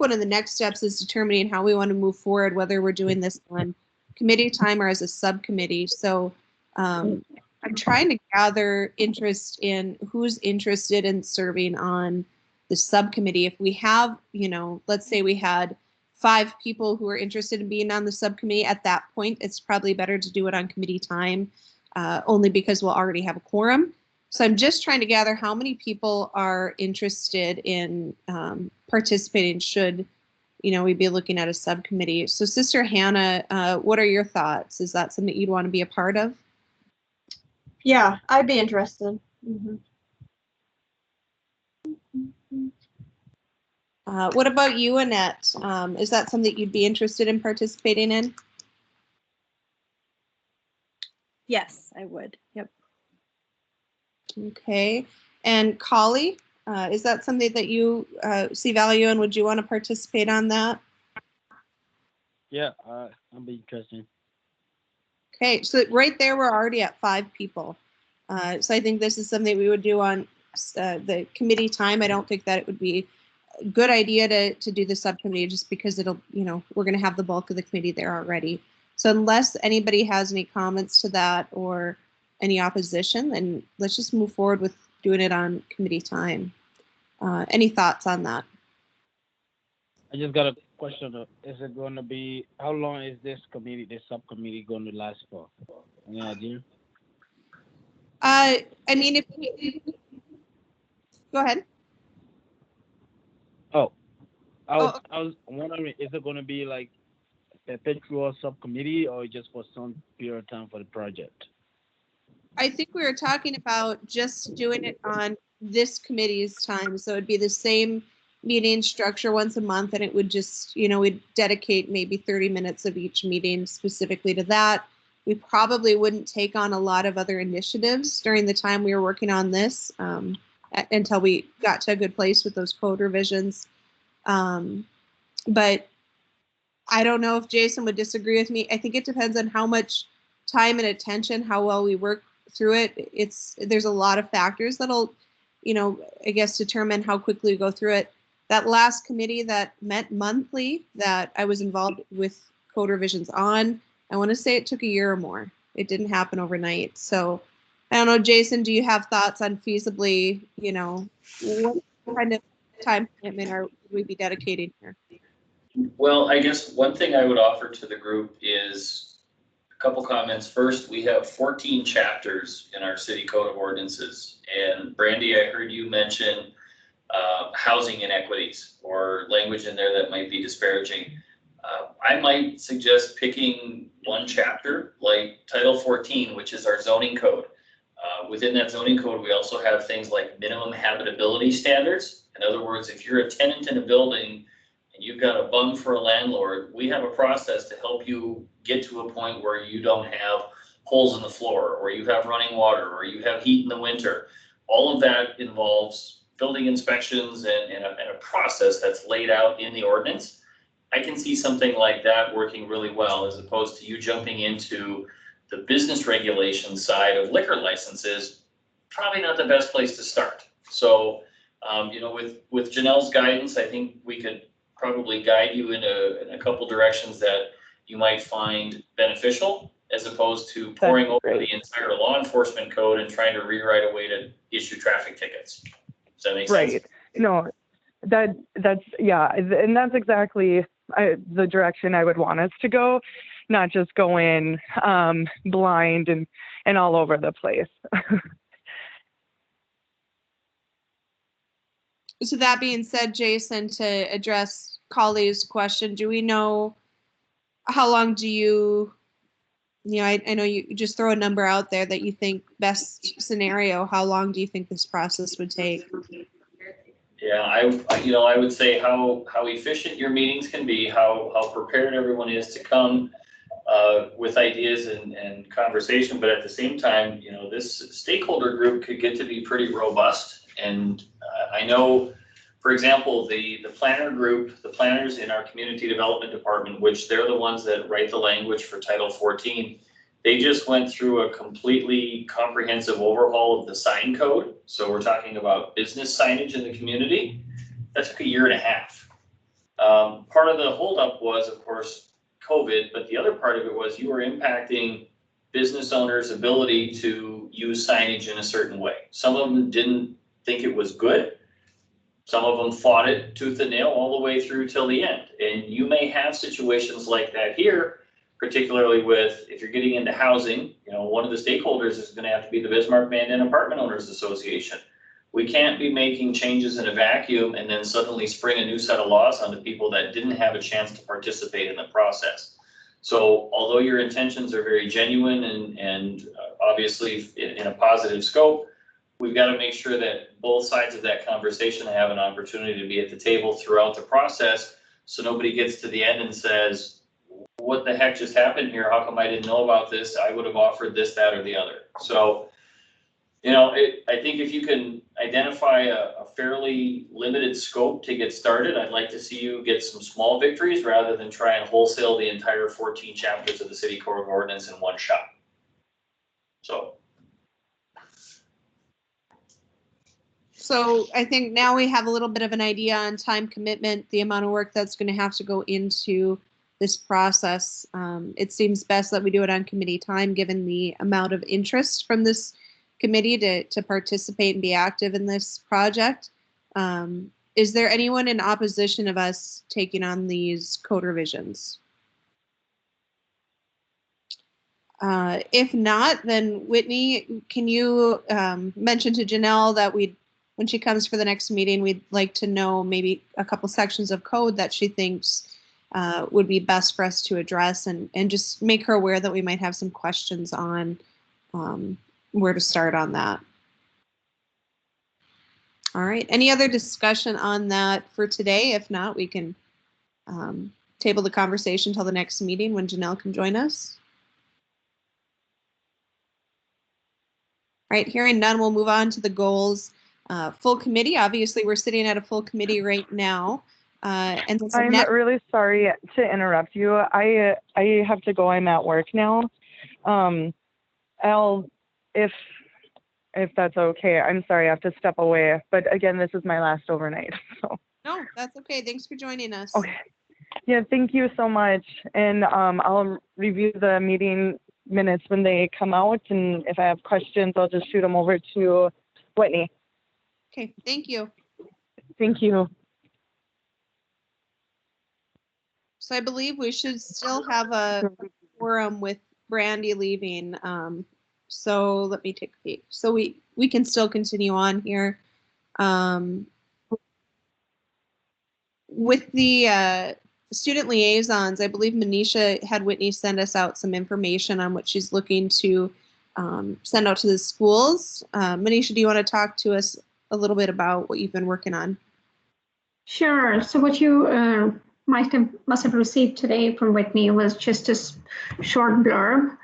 one of the next steps is determining how we want to move forward, whether we're doing this on committee time or as a subcommittee. So I'm trying to gather interest in who's interested in serving on the subcommittee. If we have, let's say we had 5 people who are interested in being on the subcommittee, at that point, it's probably better to do it on committee time, only because we'll already have a quorum. So I'm just trying to gather how many people are interested in participating should, we be looking at a subcommittee. So Sister Hannah, what are your thoughts? Is that something you'd want to be a part of? Yeah, I'd be interested. What about you, Annette? Is that something you'd be interested in participating in? Yes, I would. Yep. Okay. And Collie, is that something that you see value in? Would you want to participate on that? Yeah, I'll be interested. Okay, so right there, we're already at 5 people. So I think this is something we would do on the committee time. I don't think that it would be a good idea to do the subcommittee just because it'll, we're going to have the bulk of the committee there already. So unless anybody has any comments to that or any opposition, then let's just move forward with doing it on committee time. Any thoughts on that? I just got a question. Is it going to be, how long is this subcommittee going to last for? Any idea? I mean, go ahead. I was wondering, is it going to be like a perpetual subcommittee or just for some period of time for the project? I think we were talking about just doing it on this committee's time. So it'd be the same meeting structure once a month, and it would just, we'd dedicate maybe 30 minutes of each meeting specifically to that. We probably wouldn't take on a lot of other initiatives during the time we were working on this until we got to a good place with those code revisions. But I don't know if Jason would disagree with me. I think it depends on how much time and attention, how well we work through it. There's a lot of factors that'll, I guess determine how quickly we go through it. That last committee that met monthly that I was involved with code revisions on, I want to say it took a year or more. It didn't happen overnight. So I don't know, Jason, do you have thoughts on feasibly, what kind of time commitment would we be dedicating here? Well, I guess one thing I would offer to the group is a couple comments. First, we have 14 chapters in our city code of ordinances. And Brandy, I heard you mention housing inequities or language in there that might be disparaging. I might suggest picking one chapter like Title 14, which is our zoning code. Within that zoning code, we also have things like minimum habitability standards. In other words, if you're a tenant in a building and you've got a bung for a landlord, we have a process to help you get to a point where you don't have holes in the floor, or you have running water, or you have heat in the winter. All of that involves building inspections and a process that's laid out in the ordinance. I can see something like that working really well, as opposed to you jumping into the business regulation side of liquor licenses. Probably not the best place to start. So, with Janelle's guidance, I think we could probably guide you in a couple directions that you might find beneficial, as opposed to pouring over great. the entire law enforcement code and trying to rewrite a way to issue traffic tickets. Does that make sense? Right. No, that's yeah, and that's exactly the direction I would want us to go, not just go in blind and all over the place. So that being said, Jason, to address Colley's question, do we know how long do you I know you just throw a number out there that you think best scenario, how long do you think this process would take? Yeah, I would say how efficient your meetings can be, how prepared everyone is to come with ideas and conversation, but at the same time, this stakeholder group could get to be pretty robust. And I know, for example, the planner group, the planners in our community development department, which they're the ones that write the language for Title 14, they just went through a completely comprehensive overhaul of the sign code. So we're talking about business signage in the community. That took 1.5 years. Part of the holdup was, of course, COVID, but the other part of it was you were impacting business owners' ability to use signage in a certain way. Some of them didn't think it was good. Some of them fought it tooth and nail all the way through till the end. And you may have situations like that here, particularly with, if you're getting into housing, one of the stakeholders is going to have to be the Bismarck-Mandan Apartment Owners Association. We can't be making changes in a vacuum and then suddenly spring a new set of laws onto people that didn't have a chance to participate in the process. So although your intentions are very genuine and obviously in a positive scope, we've got to make sure that both sides of that conversation have an opportunity to be at the table throughout the process, so nobody gets to the end and says, what the heck just happened here? How come I didn't know about this? I would have offered this, that, or the other. So, I think if you can identify a fairly limited scope to get started, I'd like to see you get some small victories rather than try and wholesale the entire 14 chapters of the City Code of Ordinance in one shot. So I think now we have a little bit of an idea on time commitment, the amount of work that's going to have to go into this process. It seems best that we do it on committee time, given the amount of interest from this committee to participate and be active in this project. Is there anyone in opposition of us taking on these code revisions? If not, then Whitney, can you mention to Janelle that when she comes for the next meeting, we'd like to know maybe a couple sections of code that she thinks would be best for us to address, and just make her aware that we might have some questions on where to start on that. All right, any other discussion on that for today? If not, we can table the conversation till the next meeting when Janelle can join us. All right, hearing none, we'll move on to the goals. Full committee, obviously we're sitting at a full committee right now. And so I'm really sorry to interrupt you. I have to go. I'm at work now. If that's okay, I'm sorry, I have to step away. But again, this is my last overnight. So. No, that's okay. Thanks for joining us. Okay. Yeah, thank you so much. And I'll review the meeting minutes when they come out. And if I have questions, I'll just shoot them over to Whitney. Okay, thank you. Thank you. So I believe we should still have a quorum with Brandy leaving. So let me take a peek. So we can still continue on here. With the student liaisons, I believe Manisha had Whitney send us out some information on what she's looking to send out to the schools. Manisha, do you want to talk to us a little bit about what you've been working on? Sure. So what you must have received today from Whitney was just a short blurb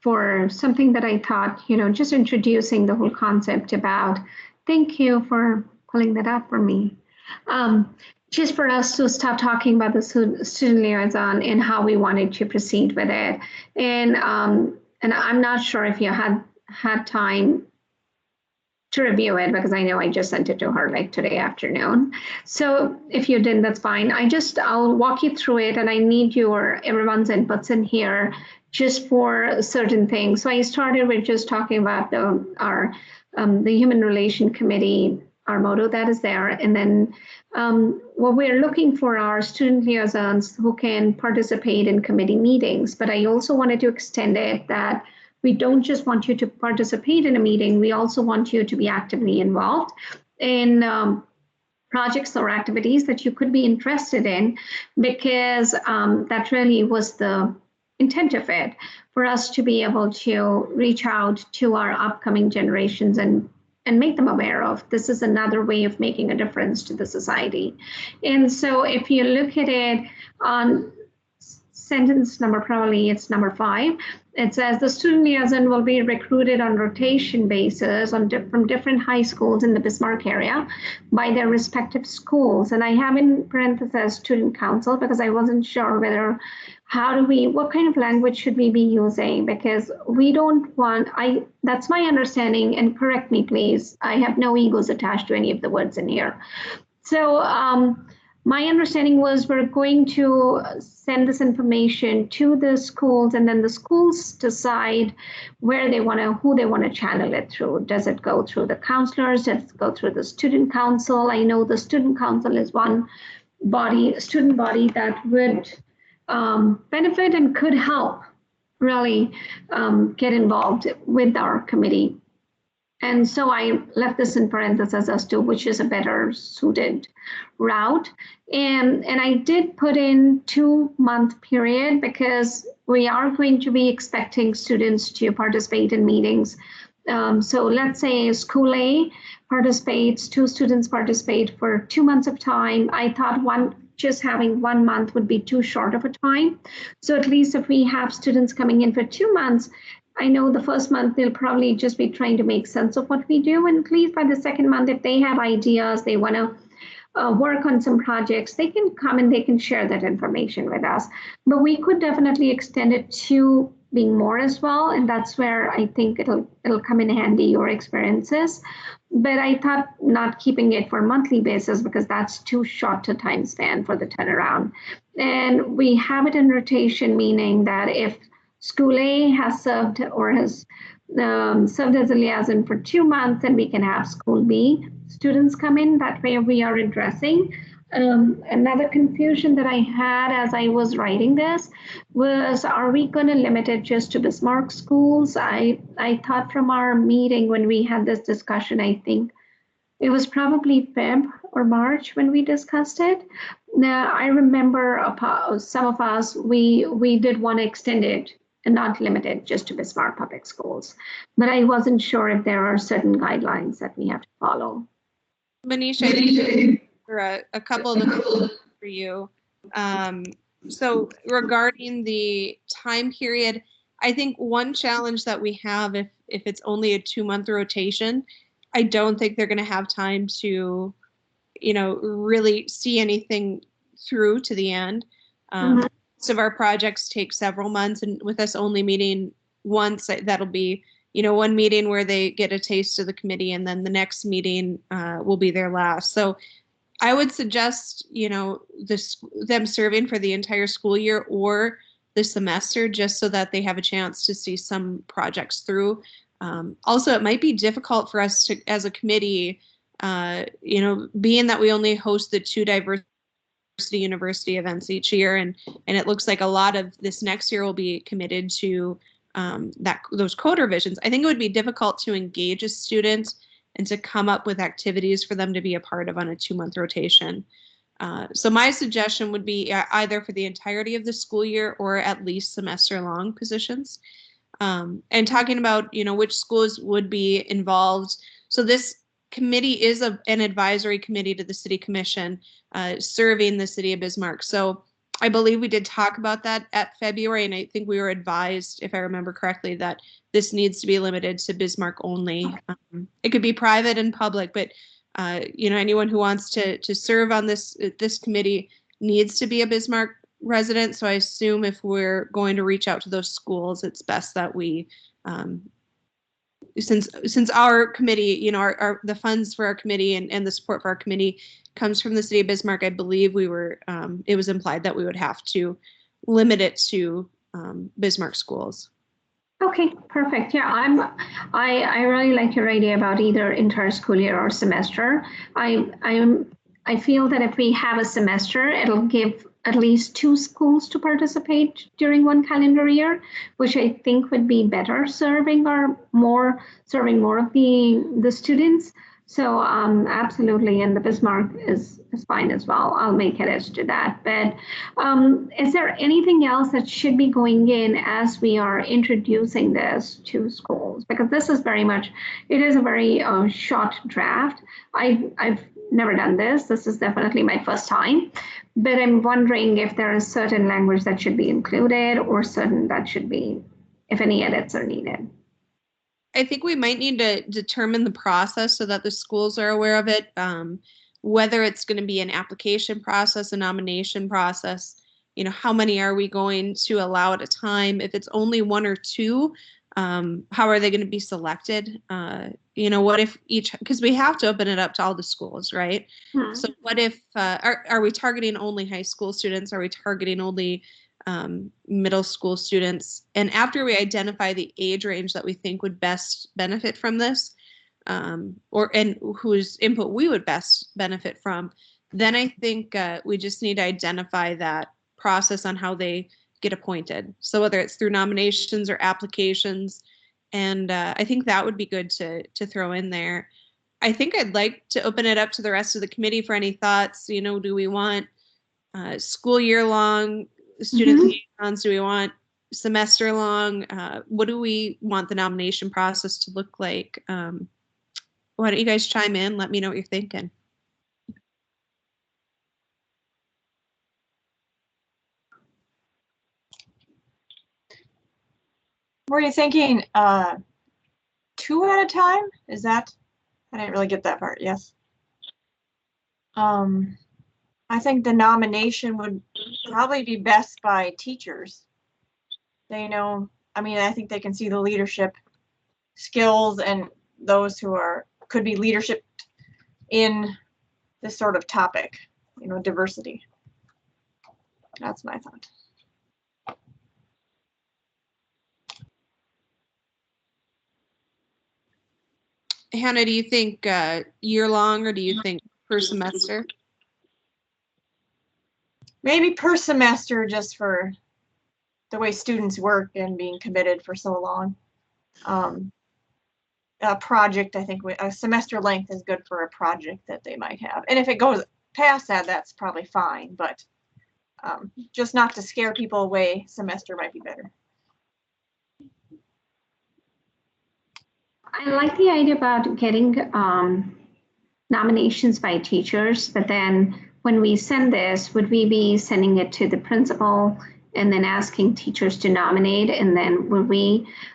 for something that I thought, just introducing the whole concept about. Thank you for pulling that up for me. Just for us to start talking about the student liaison and how we wanted to proceed with it. And I'm not sure if you had time to review it because I know I just sent it to her like today afternoon. So if you didn't, that's fine. I'll walk you through it, and I need everyone's inputs in here just for certain things. So I started with just talking about the Human Relation Committee, our motto that is there, and then what we're looking for are student liaisons who can participate in committee meetings. But I also wanted to extend it that we don't just want you to participate in a meeting, we also want you to be actively involved in projects or activities that you could be interested in, because that really was the intent of it, for us to be able to reach out to our upcoming generations and make them aware of this is another way of making a difference to the society. And so if you look at it on sentence number, probably it's number 5, it says the student liaison will be recruited on rotation basis from different high schools in the Bismarck area by their respective schools. And I have in parentheses student council, because I wasn't sure whether what kind of language should we be using, because we don't want, that's my understanding, and correct me please, I have no egos attached to any of the words in here. So my understanding was we're going to send this information to the schools, and then the schools decide who they want to channel it through. Does it go through the counselors? Does it go through the student council? I know the student council is one student body that would benefit and could help really get involved with our committee. And so I left this in parentheses as to which is a better suited route. And I did put in 2-month period, because we are going to be expecting students to participate in meetings. So let's say school A participates, 2 students participate for 2 months of time. I thought just having 1 month would be too short of a time. So at least if we have students coming in for 2 months, I know the first month they'll probably just be trying to make sense of what we do. And at least by the second month, if they have ideas, they want to work on some projects, they can come and they can share that information with us. But we could definitely extend it to being more as well. And that's where I think it'll come in handy, your experiences. But I thought not keeping it for a monthly basis, because that's too short a time span for the turnaround. And we have it in rotation, meaning that if School A has served or has served as a liaison for 2 months, and we can have School B students come in. That way we are addressing. Another confusion that I had as I was writing this was, are we going to limit it just to Bismarck schools? I thought from our meeting when we had this discussion, I think it was probably Feb or March when we discussed it. Now, I remember some of us, we did want to extend it and not limit it just to Bismarck Public Schools. But I wasn't sure if there are certain guidelines that we have to follow. Manish, I think there are a couple of them for you. So regarding the time period, I think one challenge that we have, if it's only a 2-month rotation, I don't think they're going to have time to, really see anything through to the end. Most of our projects take several months, and with us only meeting once, that'll be, one meeting where they get a taste of the committee, and then the next meeting will be their last. So I would suggest, them serving for the entire school year or the semester, just so that they have a chance to see some projects through. Also, it might be difficult for us to, as a committee, being that we only host the 2 diversity university events each year, and it looks like a lot of this next year will be committed to those code revisions. I think it would be difficult to engage a student and to come up with activities for them to be a part of on a 2-month rotation. So my suggestion would be either for the entirety of the school year or at least semester-long positions. And talking about, which schools would be involved. So this committee is an advisory committee to the City Commission, serving the City of Bismarck. So I believe we did talk about that at February, and I think we were advised, if I remember correctly, that this needs to be limited to Bismarck only. It could be private and public, but anyone who wants to serve on this committee needs to be a Bismarck resident. So I assume if we're going to reach out to those schools, it's best that we since our committee, you know, the funds for our committee and the support for our committee comes from the city of Bismarck, I believe we were, it was implied that we would have to limit it to Bismarck schools. Okay, perfect. Yeah, I really like your idea about either entire school year or semester. I feel that if we have a semester, it'll give at least 2 schools to participate during one calendar year, which I think would be better serving more of the students. So absolutely, and the Bismarck is fine as well. I'll make it as to that. But is there anything else that should be going in as we are introducing this to schools? Because this is it is a very short draft. I've never done this. This is definitely my first time. But I'm wondering if there is certain language that should be included or certain that should be, if any edits are needed. I think we might need to determine the process so that the schools are aware of it, whether it's going to be an application process, a nomination process, you know, how many are we going to allow at a time? If it's only 1 or 2, how are they going to be selected? You know, what if because we have to open it up to all the schools, right? So what if, are we targeting only high school students? Are we targeting only middle school students? And after we identify the age range that we think would best benefit from this, and whose input we would best benefit from, then I think we just need to identify that process on how they get appointed. So whether it's through nominations or applications, and I think that would be good to throw in there. I think I'd like to open it up to the rest of the committee for any thoughts. You know, do we want school year long student liaisons? Do we want semester long? What do we want the nomination process to look like? Why don't you guys chime in? Let me know what you're thinking. Were you thinking 2 at a time? Is that? I didn't really get that part. Yes. I think the nomination would probably be best by teachers. They know, I mean, I think they can see the leadership skills and those who could be leadership in this sort of topic, you know, diversity. That's my thought. Hannah, do you think year long or do you think per semester? Maybe per semester, just for the way students work and being committed for so long. A project, I think a semester length is good for a project that they might have. And if it goes past that, that's probably fine, but just not to scare people away, semester might be better. I like the idea about getting nominations by teachers, but then when we send this, would we be sending it to the principal and then asking teachers to nominate? And then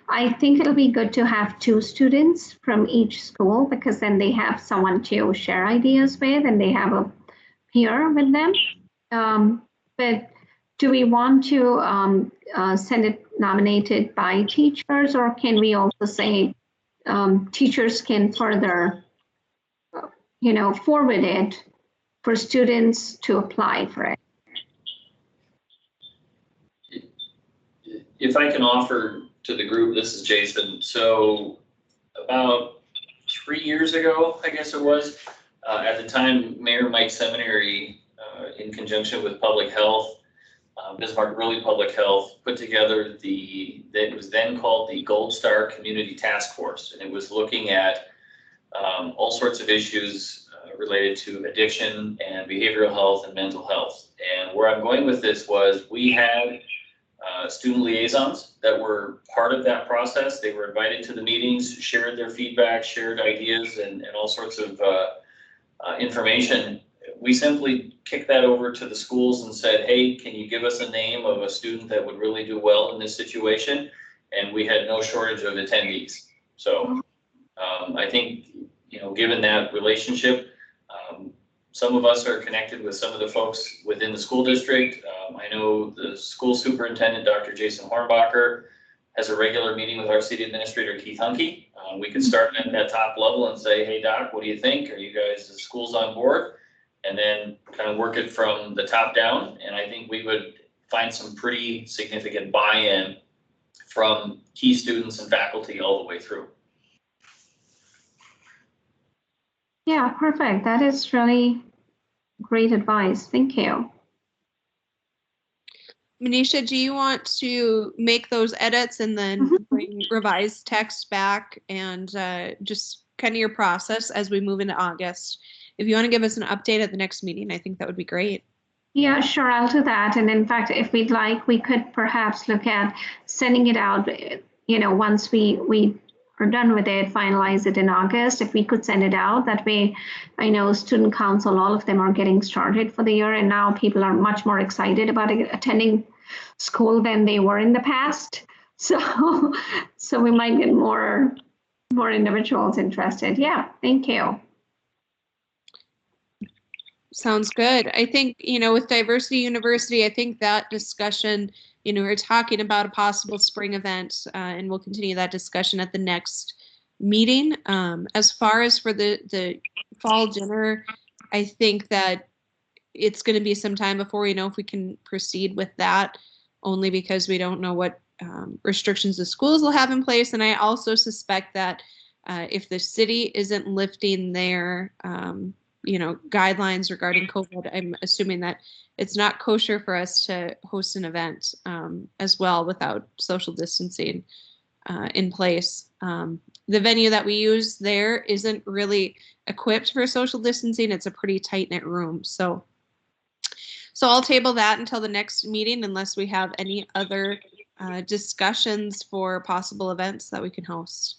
I think it'll be good to have 2 students from each school, because then they have someone to share ideas with and they have a peer with them. But do we want to send it nominated by teachers, or can we also say teachers can further, forward it for students to apply for it? If I can offer to the group, this is Jason. So about 3 years ago, I guess it was, at the time, Mayor Mike Seminary, in conjunction with Public Health, Bismarck Early Public Health, put together that was then called the Gold Star Community Task Force. And it was looking at all sorts of issues related to addiction and behavioral health and mental health. And where I'm going with this was we had student liaisons that were part of that process. They were invited to the meetings, shared their feedback, shared ideas, and all sorts of information. We simply kicked that over to the schools and said, hey, can you give us a name of a student that would really do well in this situation? And we had no shortage of attendees. So I think, given that relationship, some of us are connected with some of the folks within the school district. I know the school superintendent, Dr. Jason Hornbacher, has a regular meeting with our city administrator, Keith Hunke. We could start at that top level and say, hey, Doc, what do you think? Are you guys, the schools on board? And then kind of work it from the top down. And I think we would find some pretty significant buy-in from key students and faculty all the way through. Yeah, perfect. That is really great advice. Thank you. Manisha, do you want to make those edits and then bring revised text back and just kind of your process as we move into August? If you want to give us an update at the next meeting, I think that would be great. Yeah, sure, I'll do that. And in fact, if we'd like, we could perhaps look at sending it out, once we are done with it, finalize it in August. If we could send it out, that way, I know student council, all of them are getting started for the year, and now people are much more excited about attending school than they were in the past. So we might get more individuals interested. Yeah, thank you. Sounds good. I think, with Diversity University, I think that discussion, we're talking about a possible spring event, and we'll continue that discussion at the next meeting. As far as for the fall dinner, I think that it's going to be some time before we know if we can proceed with that, only because we don't know what restrictions the schools will have in place. And I also suspect that if the city isn't lifting their guidelines regarding COVID, I'm assuming that it's not kosher for us to host an event as well without social distancing in place. The venue that we use there isn't really equipped for social distancing. It's a pretty tight-knit room. So I'll table that until the next meeting unless we have any other discussions for possible events that we can host.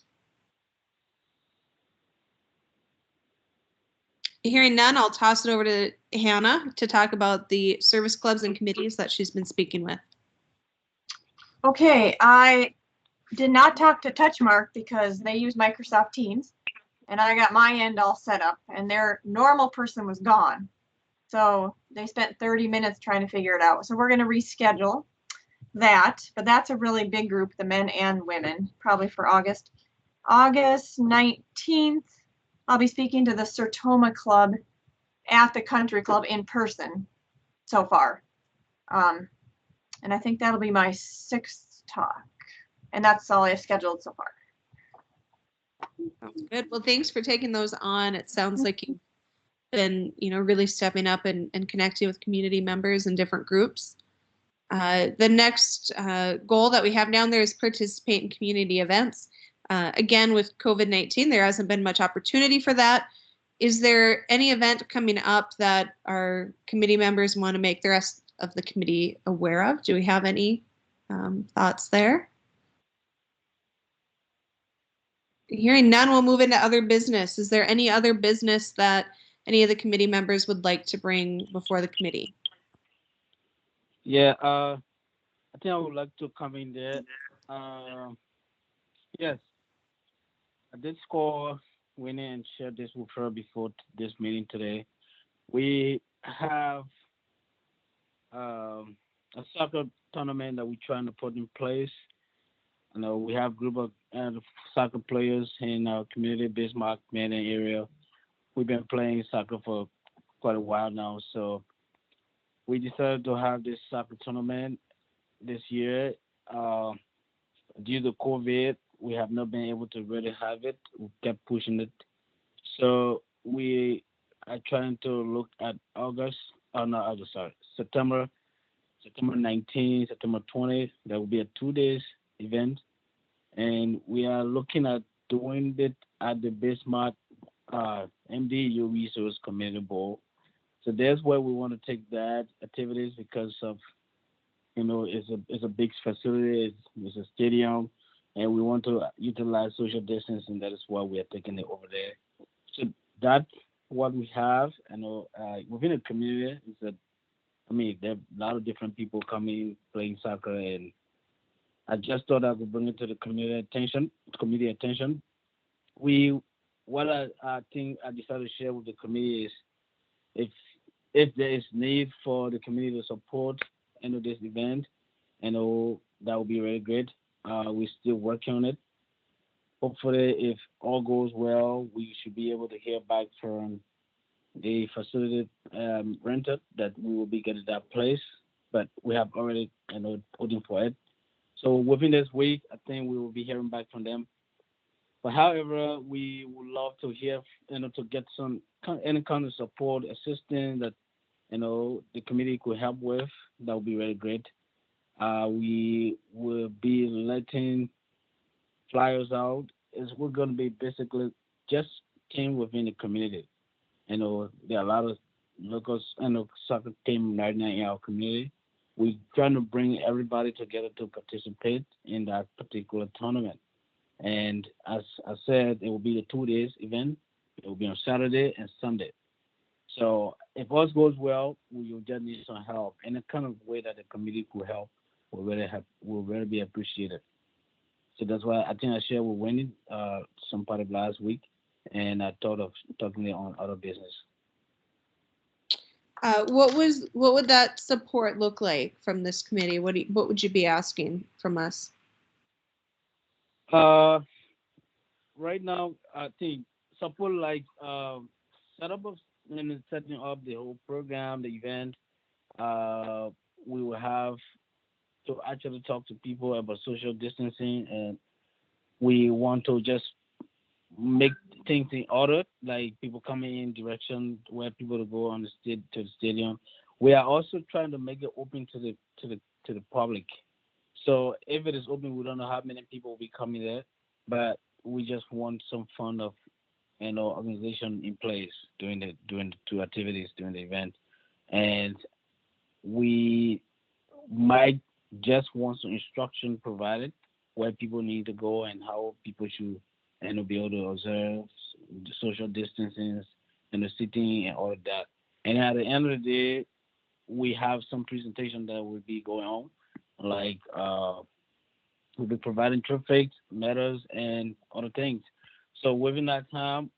Hearing none, I'll toss it over to Hannah to talk about the service clubs and committees that she's been speaking with. Okay, I did not talk to Touchmark because they use Microsoft Teams, and I got my end all set up, and their normal person was gone. So they spent 30 minutes trying to figure it out. So we're going to reschedule that, but that's a really big group, the men and women, probably for August. August 19th, I'll be speaking to the Sertoma Club at the Country Club in person so far. And I think that'll be my 6th talk. And that's all I've scheduled so far. Sounds good. Well, thanks for taking those on. It sounds like you've been, really stepping up and connecting with community members and different groups. The next goal that we have down there is participate in community events. Again, with COVID-19, there hasn't been much opportunity for that. Is there any event coming up that our committee members want to make the rest of the committee aware of? Do we have any thoughts there? Hearing none, we'll move into other business. Is there any other business that any of the committee members would like to bring before the committee? Yeah, I think I would like to come in there. Yes, I did score winning and share this with her before this meeting today. We have a soccer tournament that we're trying to put in place. We have a group of soccer players in our community, Bismarck, Manning area. We've been playing soccer for quite a while now, so we decided to have this soccer tournament this year. Due to COVID, we have not been able to really have it. We kept pushing it. So we are trying to look at September 19th, September 20th. That will be a 2-day event. And we are looking at doing it at the Bismarck MDU Resource Community Bowl. So that's where we want to take that activities because of, it's a big facility, it's a stadium, and we want to utilize social distancing. That is why we are taking it over there. So that's what we have. Within the community, there are a lot of different people coming, playing soccer, and I just thought I would bring it to the community attention. What I think I decided to share with the committee is if there is need for the community to support this event, that would be really great. We're still working on it. hopefully, if all goes well, we should be able to hear back from the facility renter that we will be getting that place. But we have already, putting for it. So within this week, I think we will be hearing back from them. But however, we would love to hear, to get any kind of support, assistance that, the committee could help with. That would be very great. We will be letting flyers out. We're going to be basically just team within the community. There are a lot of local soccer team right now in our community. We're trying to bring everybody together to participate in that particular tournament. And as I said, it will be a 2 days event. It will be on Saturday and Sunday. So if all goes well, we will just need some help. Any kind of way that the community could help will really be appreciated. So that's why I think I shared with Wendy some part of last week, and I thought of talking on other business. What would that support look like from this committee? What would you be asking from us? Right now, I think support like setting up the whole program, the event. We will have to actually talk to people about social distancing, and we want to just make things in order, like people coming in direction where people to go on to the stadium. We are also trying to make it open to the public. So if it is open, we don't know how many people will be coming there, but we just want some fun of organization in place during the two activities during the event, and we might just want some instruction provided where people need to go and how people should be able to observe the social distancing and the sitting and all of that. And at the end of the day, we have some presentation that will be going on, like we'll be providing traffic matters and other things. So within that time,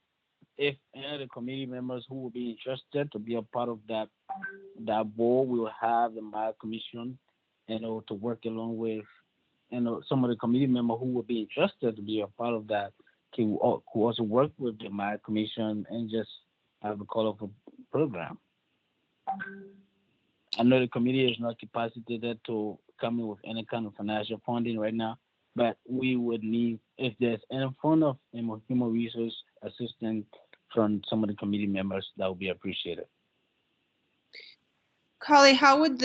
if any of the committee members who will be interested to be a part of that board, we will have the Maya Commission, to work along with, some of the committee members who will be interested to be a part of that, who also work with the Maya Commission and just have a colorful program. I know the committee is not capacitated to come in with any kind of financial funding right now, but we would need, if there's any form of human resource assistance from some of the committee members, that would be appreciated. Carly, how would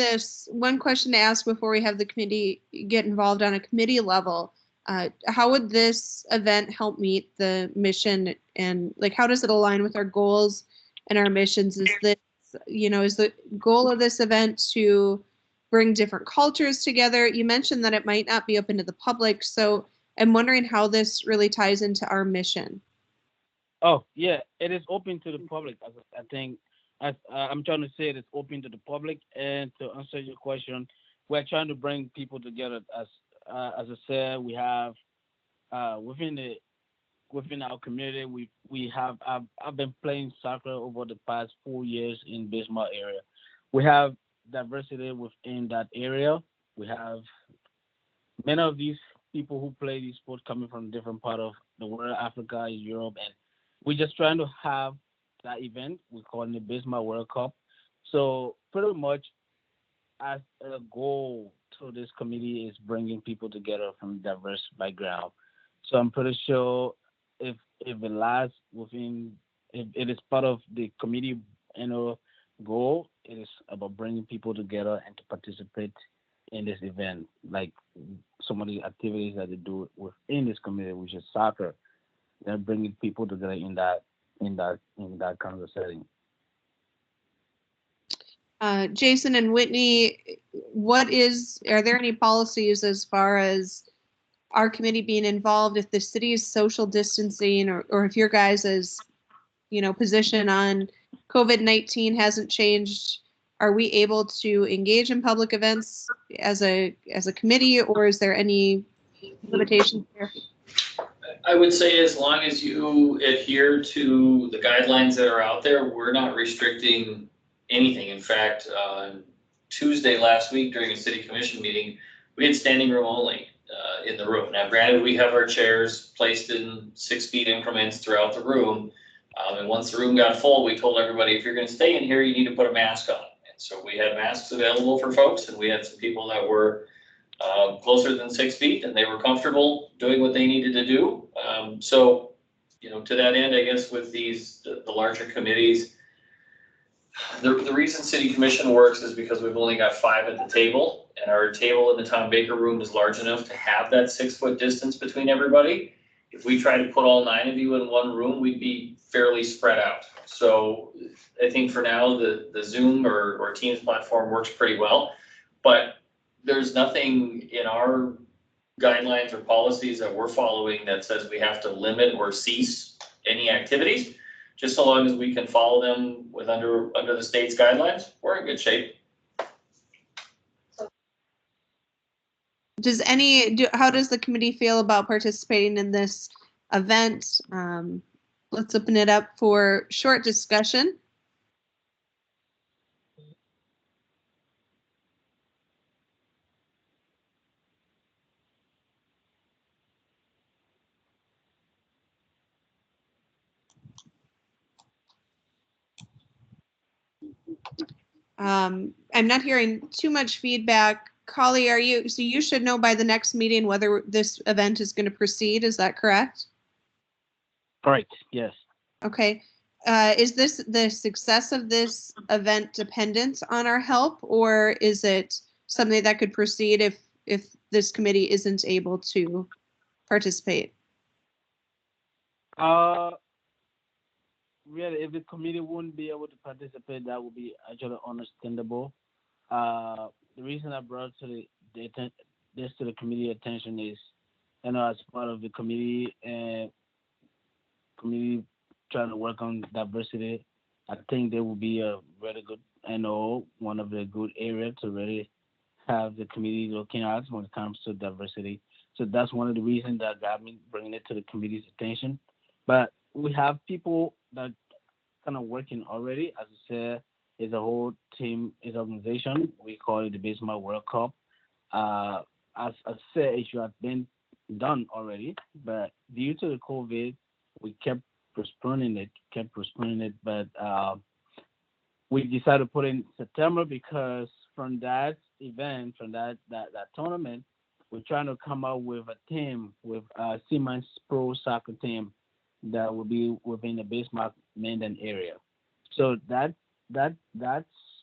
one question to ask before we have the committee get involved on a committee level, how would this event help meet the mission, and how does it align with our goals and our missions? Is the goal of this event to bring different cultures together? You mentioned that it might not be open to the public, so I'm wondering how this really ties into our mission. Oh, yeah, it is open to the public. I think I'm trying to say it is open to the public. And to answer your question, we're trying to bring people together. As I said, we have within our community, I've been playing soccer over the past 4 years in Bismarck area. We have diversity within that area. We have many of these people who play these sports coming from different part of the world, Africa, Europe, and we're just trying to have that event. We call it the Bismarck World Cup. So pretty much as a goal to this committee is bringing people together from diverse background. So I'm pretty sure if it lies within, if it is part of the committee goal, it is about bringing people together and to participate in this event, like some of the activities that they do within this community, which is soccer. They're bringing people together in that kind of setting. Jason and Whitney, are there any policies as far as our committee being involved if the city's social distancing or if your guys' position on COVID-19 hasn't changed? Are we able to engage in public events as a committee, or is there any limitations there? I would say as long as you adhere to the guidelines that are out there, we're not restricting anything. In fact, Tuesday last week during a city commission meeting, we had standing room only. in the room. Now granted, we have our chairs placed in 6 feet increments throughout the room. And once the room got full, we told everybody, if you're gonna stay in here, you need to put a mask on. And so we had masks available for folks, and we had some people that were closer than 6 feet, and they were comfortable doing what they needed to do. So, you know, to that end, I guess with these, the larger committees, the reason City Commission works is because we've only got 5 at the table, and our table in the Tom Baker room is large enough to have that 6-foot distance between everybody. If we tried to put all 9 of you in one room, we'd be fairly spread out. So I think for now, the Zoom or Teams platform works pretty well, but there's nothing in our guidelines or policies that we're following that says we have to limit or cease any activities. Just so long as we can follow them with under the state's guidelines, we're in good shape. How does the committee feel about participating in this event? Let's open it up for short discussion. I'm not hearing too much feedback. Kali, so you should know by the next meeting whether this event is going to proceed, is that correct? Correct, yes. Okay. Is the success of this event dependent on our help, or is it something that could proceed if this committee isn't able to participate? Really, if the committee wouldn't be able to participate, that would be actually understandable. The reason I brought this to the committee attention is, you know, as part of the committee trying to work on diversity, I think there will be a really good, one of the good areas to really have the committee looking at when it comes to diversity. So that's one of the reasons that got me bringing it to the committee's attention. But we have people that kind of working already. As I said, it's a whole team, it's an organization. We call it the Bismarck World Cup. As I said, it should have been done already, but due to the COVID, we kept postponing it. But we decided to put in September because from that event, from that tournament, we're trying to come up with a team, with a Siemens Pro soccer team that will be within the Bismarck Minden area. So that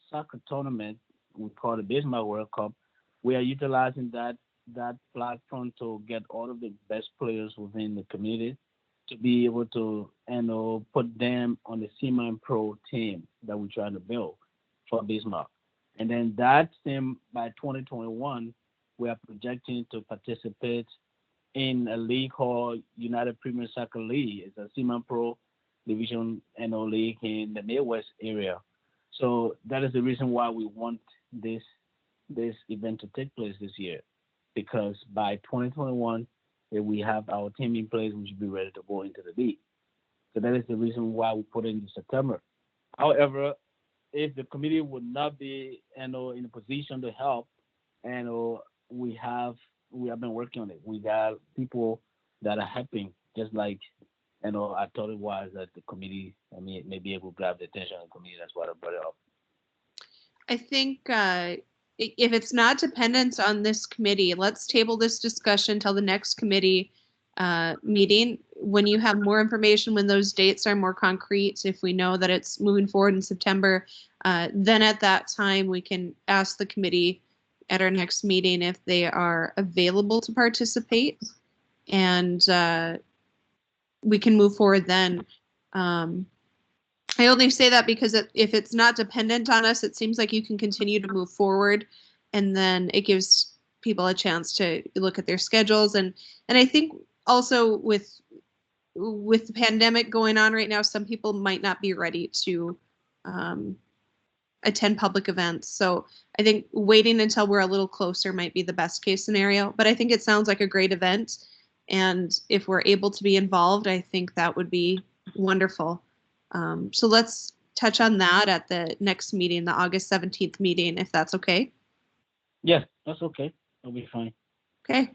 soccer tournament we call the Bismarck World Cup. We are utilizing that platform to get all of the best players within the community to be able to put them on the Siemens Pro team that we're trying to build for Bismarck. And then that team by 2021, we are projecting to participate in a league called United Premier Soccer League. It's a Siemens Pro Division league in the Midwest area. So that is the reason why we want this event to take place this year, because by 2021, if we have our team in place, we should be ready to go into the league. So that is the reason why we put it in September. However, if the committee would not be in a position to help, we have been working on it. We got people that are helping, just like I thought it was that the committee may be able to grab the attention of the committee. That's why I brought it up. I think if it's not dependent on this committee, let's table this discussion till the next committee meeting. When you have more information, when those dates are more concrete, if we know that it's moving forward in September, then at that time we can ask the committee at our next meeting if they are available to participate, and we can move forward then. I only say that because if it's not dependent on us, it seems like you can continue to move forward, and then it gives people a chance to look at their schedules. And I think also with the pandemic going on right now, some people might not be ready to attend public events. So I think waiting until we're a little closer might be the best case scenario. But I think it sounds like a great event, and if we're able to be involved, I think that would be wonderful. So let's touch on that at the next meeting, the August 17th meeting, if that's okay. Yeah, that's okay. That'll be fine. Okay.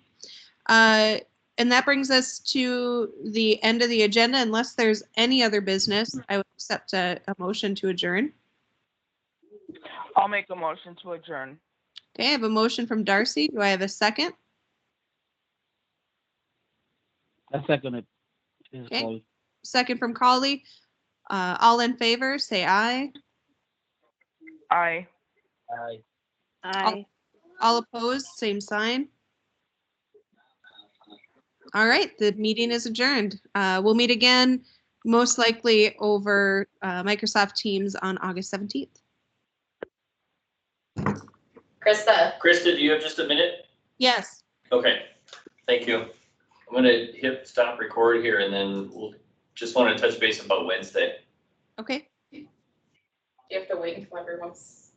And that brings us to the end of the agenda. Unless there's any other business, I would accept a motion to adjourn. I'll make a motion to adjourn. Okay, I have a motion from Darcy. Do I have a second? I second it. This is Okay. Paul. Second from Collie. All in favor, say aye. Aye. Aye. Aye. All opposed, same sign. All right, the meeting is adjourned. We'll meet again, most likely over Microsoft Teams on August 17th. Krista, do you have just a minute? Yes. Okay, thank you. I'm gonna hit stop record here and then we'll just want to touch base about Wednesday. Okay. You have to wait until everyone's.